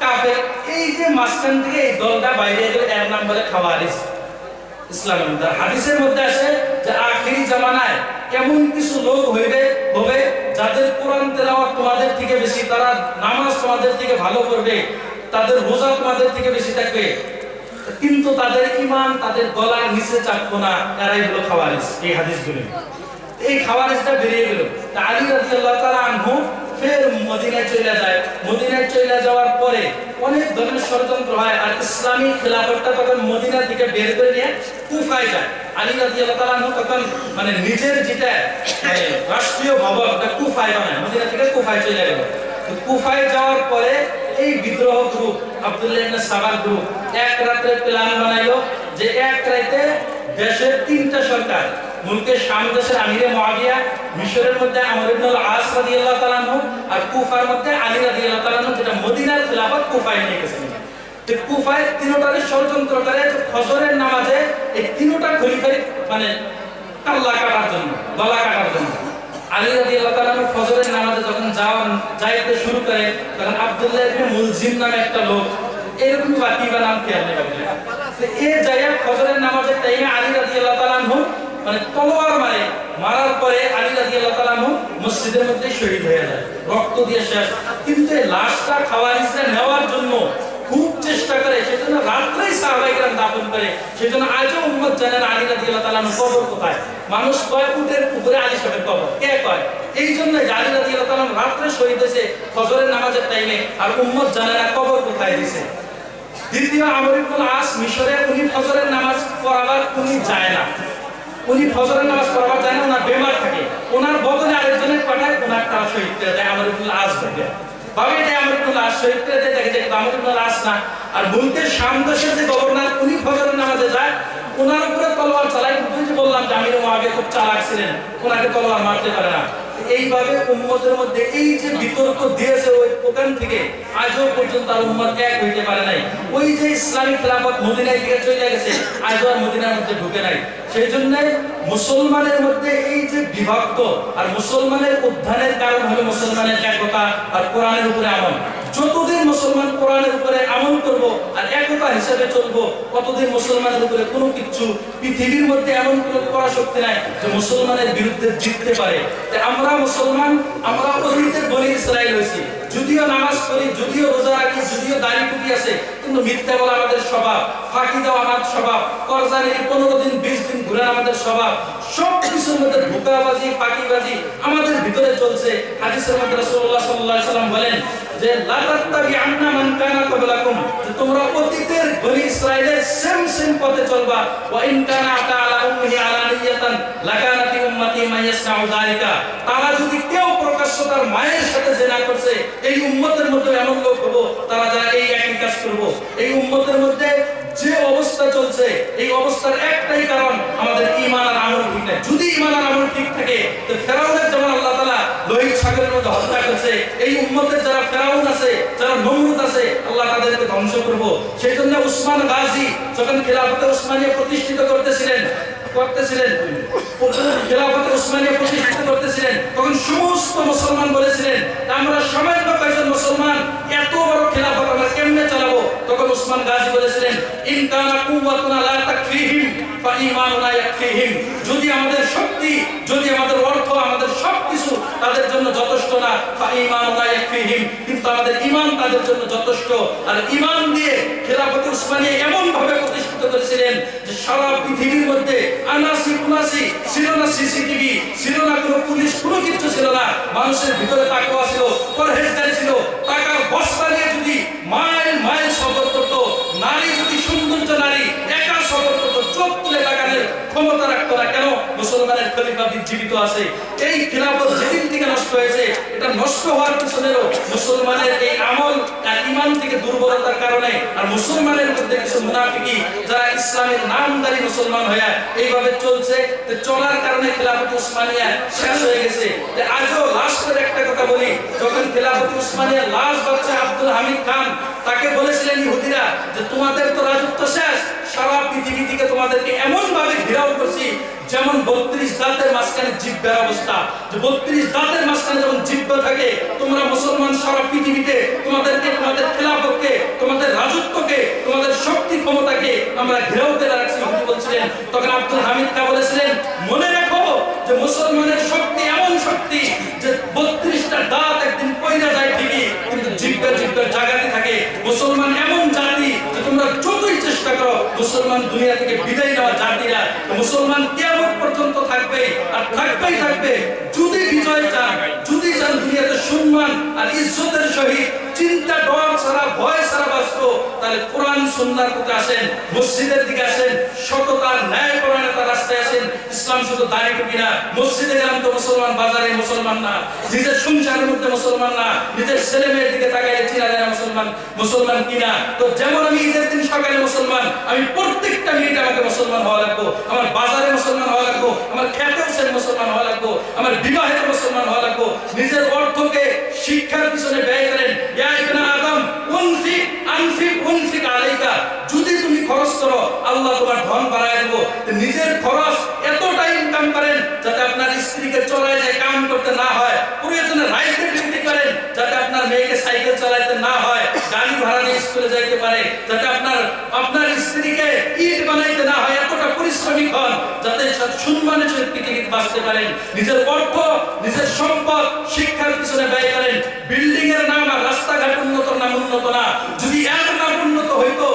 কাফের। এই যে মাঝখান থেকে এই দলটা বাইরে গেল, এর নাম বলে খাওয়ারিজ। ইসলামের মধ্যে হাদিসের মধ্যে আসে যে আখিরি জামানায় এমন কিছু লোক হবে যাদের কোরআন তেলাওয়াত তোমাদের থেকে বেশি, তারা নামাজ তোমাদের থেকে ভালো করবে, তাদের রোজা তোমাদের থেকে বেশি থাকবে, কিন্তু তাদের ঈমান তাদের গলার নিচে চাপবে না। এরাই হলো খাওয়ারিজ। এই হাদিসগুলো, এই খাওয়ারিজটা বেরিয়ে গেল। আলী রাদিয়াল্লাহু তাআলা আনহু ফের মদিনায় চলে যায়। মদিনায় চলে যাওয়ার পরে অনেক ধরনের ষড়যন্ত্র হয়, আর ইসলামী খেলাফতটা তখন মদিনা থেকে বের করে নিয়ে কুফায় যায়। আলী রাদিয়াল্লাহু তাআলা আনহু তখন মানে নিজের যেটা রাষ্ট্রীয় ভবন, ওটা কুফায় বানায়, মদিনা থেকে কুফায় চলে গেল। তো কুফায় যাওয়ার পরে এই বিদ্রোহ গ্রুপ, আব্দুল্লাহ ইবনে সাবার গ্রুপ, এক রাতে প্ল্যান বানাইলো যে এক রাতে দেশের 3টা সরকার, মুলকে শাম দেশের আমিরে মুআবিয়া, মিশরের মধ্যে আমর ইবনে আল-আস রাদিয়াল্লাহু তাআলা আনহু, আর কুফার মধ্যে আলী রাদিয়াল্লাহু তাআলা আনহু, যেটা মদিনার খেলাফত কুফায় নিয়ে গেছেন। তো কুফায় তিনটারে ষড়যন্ত্র করে ফজরের নামাজে এই তিনটা খলিফার মানে কাল্লা কাটার জন্য, গলা কাটার জন্য। আলী রাদিয়াল্লাহু তাআলা আনহু ফজরের নামাজে যখন যাইতে শুরু করে, তখন আব্দুল্লাহ ইবনে মুলজিম নামে একটা লোক, এরকম বাকি বা নাম কি আপনি বলেন, তো এই জায়গায় ফজরের নামাজের টাইমে আলী রাদিয়াল্লাহু তাআলা আনহু মানে তলোয়ার মারার পরে আলী রাদিয়াল্লাহু তাআলা আনহু মসজিদের মধ্যে শহীদ হয়ে যায়, রক্ত দিয়ে শেষ। কিন্তু এই লাশটা খাওয়ারিজরা নেওয়ার জন্য খুব চেষ্টা করে, সেজন্য রাত্রেই সাহাবায়ে কেরাম দাফন করে। সেজন্য আজও উম্মত জানেন আলী রাদিয়াল্লাহু তাআলা আনহু কবর কোথায়। মানুষ কয় উটের উপরে আলী সাহেবের কবর, কে কয়? এই জন্য আলী রাদিয়াল্লাহু তাআলা আনহু রাত্রে শহীদ হয়েছে ফজরের নামাজের টাইমে, আর উম্মত জানে না কবর কোথায় দিয়েছে। দ্বিতীয় আমর ইবনে আল-আস মিশরে, উনি ফজরের নামাজ পড়াবার উনি যায় না, উনি ফজরের নামাজ পড়াবার যায় না, ওনার বেমার থাকে। ওনার বদলে আরেকজনের পাঠায়, ওনার তারা শহীদ করে দেয় আমর ইবনে আল-আস থেকে। ভাবে এটা আমর ইবনে আল-আস শহীদ করে দেয়, দেখে যে আমর ইবনে আল-আস না। আর মুলকের শাম দেশের যে গভর্নর, উনি ফজরের নামাজে যায়, ওনার উপরে তলোয়ার চালায়। কিন্তু যে বললাম যে আমির মুআবিয়া খুব চালাক ছিলেন, ওনাকে তলোয়ার মারতে পারে না। এইভাবে উম্মতের মধ্যে এই যে বিতর্ক দিয়েছে, ওই ওখান থেকে আজও পর্যন্ত আর উম্মত এক হইতে পারে নাই। ওই যে ইসলামিক খেলাফত মদিনায় থেকে চলে গেছে, আজও আর মদিনার মধ্যে ঢুকে নাই। সেই জন্য মুসলমানের মধ্যে এই যে বিভক্ত, আর মুসলমানের উত্থানের কারণ হলো মুসলমানের একতা আর কোরআনের উপরে আমল। যতদিন মুসলমান কোরআনের উপরে আমল করব আর একতা হিসেবে চলবো, ততদিন মুসলমানের উপরে কোনো কিছু পৃথিবীর মধ্যে এমন কোনো পরাশক্তি নাই যে মুসলমানের বিরুদ্ধে জিততে পারে। আমরা মুসলমান, আমরা অতীতের বনি ইসরাইল হয়েছি। যদিও নামাজ পড়ি, যদিও রোজা রাখি, যদিও দাড়ি টুপি আছে, কিন্তু মিথ্যা বলা আমাদের স্বভাব, ফাঁকি দেওয়া আমাদের স্বভাব, কর্জা নিয়ে 15 দিন 20 দিন ঘুরে আমাদের স্বভাব। সব কিছুর মধ্যে ধোঁকাবাজি, ফাঁকিবাজি আমাদের ভিতরে চলছে। হাদিসের মধ্যে রাসূলুল্লাহ সাল্লাল্লাহু আলাইহি ওয়াসাল্লাম বলেন যে লা তাত্তাবি'আন্না মান কানা ক্বাবলাকুম, যে তোমরা অতীতের বনি ইসরাইলের সেম পথে চলবা। ওয়া ইন কানা তাআলা উম্মিহি আলানিয়াতান লাকানা ফি উম্মতি মান ইয়াসনাউ যালিকা, তারা যদি কেউ প্রকাশ্য তার মায়ের সাথে জিনা করছে, এই উম্মতের মধ্যে এমন লোক হবো তারা যারা এই একই কাজ করবো। এই উম্মতের মধ্যে যে অবস্থা চলছে, এই অবস্থার একটাই কারণ, আমাদের ঈমান আর আমল ঠিক নাই। যদি ঈমান আর আমল ঠিক থাকে, তো ফেরাউনের যেমন আল্লাহ তাআলা লোহিত সাগরের মধ্যে হত্যা করেছে, এই উম্মতের যারা ফেরাউন আছে, যারা নমরুদ আছে, আল্লাহ তাদেরকে ধ্বংস করব। সেই জন্য উসমান গাজী যখন খেলাফতে উসমানিয়া প্রতিষ্ঠিত করতেছিলেন, খেলাফতে উসমানিয়া প্রতিষ্ঠিত করতেছিলেন, তখন সমস্ত মুসলমান বলেছিলেন আমরা সামান্য কয়েকজন মুসলমান এত বড় খেলাফত আমরা কেমনে চালাবো? তখন উসমান গাজী বলেছিলেন ইন কানা কুওয়াতুনা লা তাকফিহিম ফা ঈমানুনা ইয়াকফিহিম, যদি আমাদের শক্তি, যদি আমাদের অর্থ, আমাদের সবকিছু তাদের জন্য যথেষ্ট না, ফা ঈমানুনা ইয়াকফিহিম, কিন্তু আমাদের ঈমান তাদের জন্য যথেষ্ট। আর ঈমান দিয়ে খেলাফতে উসমানিয়া এমন ভাবে প্রতিষ্ঠিত করেছে বলেছিলেন যে সারা পৃথিবীর মধ্যে আনাসি কুনাসি ছিল না, সিসিটিভি ছিল না, কোনো পুলিশ, কোনো কিছু ছিল না। মানুষের ভিতরে তাকওয়া ছিল, পরহেজগারি ছিল। টাকার বস্তা নিয়ে যদি মাইল মাইল সফর করত, নারী যদি সৌন্দর্য নারী একা সফর করত, চোখ তুলে তাকানোর ক্ষমতা রাখতো না। কেন? মুসলমানের খলিফা জীবিত আছে। এই খিলাফত যেদিন থেকে নষ্ট হয়েছে, এটা নষ্ট হওয়ার পিছনেও মুসলমানের এই আমল আর ঈমান থেকে দুর্বলতার কারণে, আর মুসলমানের মধ্যে কিছু মুনাফিকি যারা ইসলামের নামদারি মুসলমান হয়ে এইভাবে চলছে, চলার কারণে খিলাফত উসমানিয়া শেষ হয়ে গেছে। আজও লাস্টের একটা কথা বলি, যখন খিলাফত উসমানিয়া লাস্ট বাচ্চা আব্দুল হামিদ খান, তাকে বলেছিলেন ইহুদিরা যে তোমাদের তো রাজত্ব শেষ, সারা পৃথিবী থেকে তোমাদেরকে এমন ভাবে ঘেরাও করছি যেমন 32 দাঁতের মাঝখানে জিহ্বার অবস্থা, যে 32 দাঁতের মাঝখানে যখন জিহ্বা থাকে, তোমরা মুসলমান সারা পৃথিবীতে তোমাদেরকে, তোমাদের খেলাফতকে, তোমাদের রাজত্বকে, তোমাদের শক্তি ক্ষমতাকে আমরা ঘেরাও করে রাখছি বলছিলেন। তখন আব্দুল হামিদ খান বলেছিলেন, মনে রাখো যে মুসলমানের শক্তি এমন শক্তি যে 32টা দাঁত একদিন পয়রা যায় ঠিকই, কিন্তু জিহ্বার জায়গাতে থাকে। মুসলমান এমন জাতি যে তোমরা যতই চেষ্টা করো, মুসলমান দুনিয়া থেকে বিদায় নেওয়া জাতিরা মুসলমান কিয়ামত পর্যন্ত থাকবে আর থাকবেই থাকবে। যদি বিজয় চান, যদি চান দুনিয়াতে সম্মান আর ইজ্জতের সহিত চিন্তা ডর ছাড়া ভয় ছাড়া বাঁচবো, তাহলে কোরআন সুন্নাহর দিকে আসেন, মসজিদের দিকে আসেন, সততা ন্যায় পরায়ণতার রাস্তায় আসেন। ইসলাম শুধু দাঁড়িয়ে টুপি না, মসজিদে গেলাম তো মুসলমান, বাজারে মুসলমান না, নিজের সংসারের মধ্যে মুসলমান না, নিজের ছেলে মেয়ের দিকে তাকাইলে চিনা যায় মুসলমান কিনা। তো যেমন আমি ঈদের দিন সকালে মুসলমান, আমি প্রত্যেকটা মিনিট আমাকে মুসলমান হওয়া লাগবো, আমার বাজারে মুসলমান হওয়া লাগবো, আমার খেতে মুসলমান হওয়া লাগবো, আমার বিবাহে মুসলমান হওয়া লাগবো। নিজের অর্থকে শিক্ষার পিছনে ব্যয় করেন। ইয়া ইবনে আদম উনফিক উনফিক আলাইকা, যদি তুমি খরচ করো আল্লাহ তোমার ধন বাড়ায় দেব। নিজের খরচ এতটাই ইনকাম করেন যাতে আপনার স্ত্রীকে চলায় যায় কাম করতে না হয়, প্রয়োজনে রাইতে ডিউটি করেন যাতে আপনার মেয়েকে সাইকেল চালাতে না হয়, গাড়ি ভাড়া দিয়ে স্কুলে যাইতে পারে, যাতে আপনার স্ত্রীকে ইট বানাইতে না হয়, এতটা পরিশ্রমিক হন যাতে সম্মানের সহিত পৃথিবীতে বাঁচতে পারেন। নিজের অর্থ, নিজের সম্পদ শিক্ষার পিছনে ব্যয় করেন। বিল্ডিং এর নাম আর রাস্তাঘাট উন্নত নাম উন্নত না। যদি এর নাম উন্নত হইতো,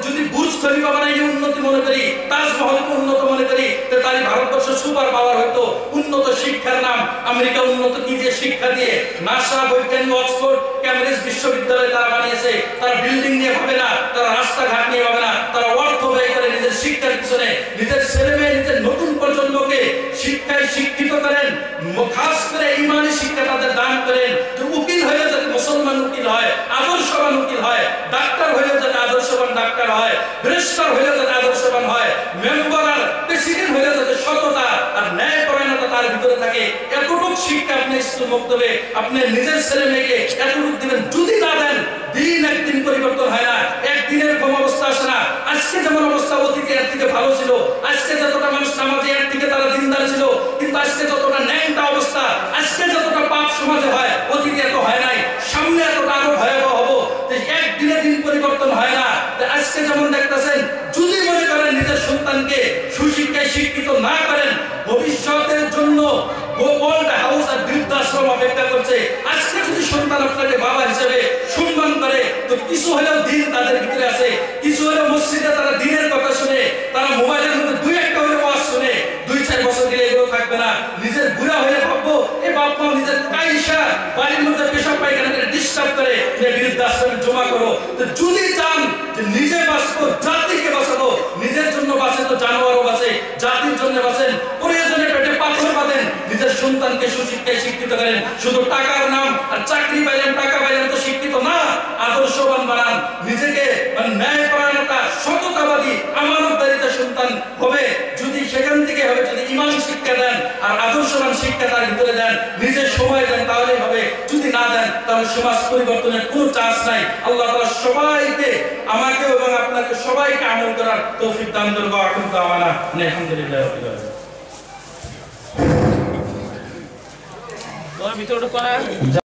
যদি বুর্জ খলিফা বানাইলে উন্নতি মনে করি, তাজমহলকে উন্নত মনে করি, তাহলে ভারতবর্ষ সুপার পাওয়ার হইতো। উন্নত শিক্ষার নাম, আমেরিকা উন্নত কি দিয়ে? শিক্ষা দিয়ে। নাসা, বৈজ্ঞানিক, অক্সফোর্ড, ক্যামব্রিজ বিশ্ববিদ্যালয় তারা বানিয়েছে। তারা বিল্ডিং নিয়ে ভাবে না, তারা রাস্তাঘাট নিয়ে ভাবে না, তারা অর্থ ব্যয় করে নিজের শিক্ষার পিছনে। নিজের ছেলে মেয়ে, নিজের নতুন প্রজন্মকে শিক্ষায় শিক্ষিত করেন, খাস করে ইমানি শিক্ষা তাদের দান করেন। উকিল হয়ে যাতে মুসলমান উকিল হয়, আদর্শবান উকিল হয়, ডাক্তার হয়ে যাতে আদর্শবান ডাক্তার হয়, ব্যারিস্টার হয়ে যাতে আদর্শবান হয়, মেম্বার আর প্রেসিডেন্ট হয়ে যাতে সততা আর ন্যায় পরায়ণতা তার ভিতরে থাকে। এতটুকু শিক্ষা আপনি স্কুল মক্তবে আপনি নিজের ছেলে মেয়েকে এতটুকু দিবেন। যদি না দেন, দিন একদিন পরিবর্তন হয় না, একদিনের কম অবস্থা আসে না। আজকে যেমন অবস্থা অতীতে এর থেকে ভালো ছিল, আজকে যতটা মানুষ নামাজে এর থেকে তারা দিনদার ছিল, কিন্তু আজকে যতটা ন্যাংটা অবস্থা, আজকে যতটা পাপ সমাজে হয়, অতীতে এত হয় নাই, সামনে এতটা আরো ভয়াবহ হবো। একদিনে দিন পরিবর্তন হয় না। আজকে যেমন দেখতেছেন, যদি মনে করেন নিজের সন্তানকে সুশিক্ষায় শিক্ষিত না করেন, ভবিষ্যতের জন্য ওল্ড হাউস আর বৃদ্ধাশ্রম অপেক্ষা করছে। আজকে যদি সন্তান আপনাকে বাবা হিসেবে সম্মান করে, তো কিছু হলেও দিন তাদের ভিতরে আছে, কিছু হলেও মসজিদে তারা দিনের কথা শুনে, তারা মোবাইলের মধ্যে দুই একটা হলে ওয়াজ শুনে, 2-4 বছর গেলে এগুলো থাকবে না। নিজের বুড়া হয়ে ভাববো এই বাপ মা নিজের কাইসা বাড়ির মধ্যে পেশাব পায়খানা করে ডিস্টার্ব করে বৃদ্ধাশ্রমে জমা করো। তো যদি চান যে নিজে বাঁচবো, জাতিকে বাঁচাবো, নিজের জন্য বাঁচে তো জানোয়ারও বাঁচে, জাতির জন্য বাঁচেন, প্রয়োজনে পেটে পাথর বাঁধেন, নিজের সন্তানকে সুশিক্ষায় শিক্ষিত করেন। শুধু টাকার নাম আর চাকরি পাইলেন, টাকা পাইলেন তো শিক্ষিত না, আদর্শবান বানান নিজেকে। ন্যায় পরায়ণতা, সততাবাদী, আমানতদারিতা সন্তান হবে যদি সেখান থেকে হবে, যদি ইমান শিক্ষা দেন আর আদর্শবান শিক্ষা তার ভিতরে দেন, নিজের সময় দেন, তাহলেই হবে। যদি না দেন তাহলে সমাজ পরিবর্তনের কোনো চান্স নাই। আল্লাহ তাআলা সবাইকে, আমাকে এবং আপনাকে সবাইকে আমল করার তৌফিক দান করুন। আলহামদুলিল্লাহ রাব্বিল আলামিন। ভিতরে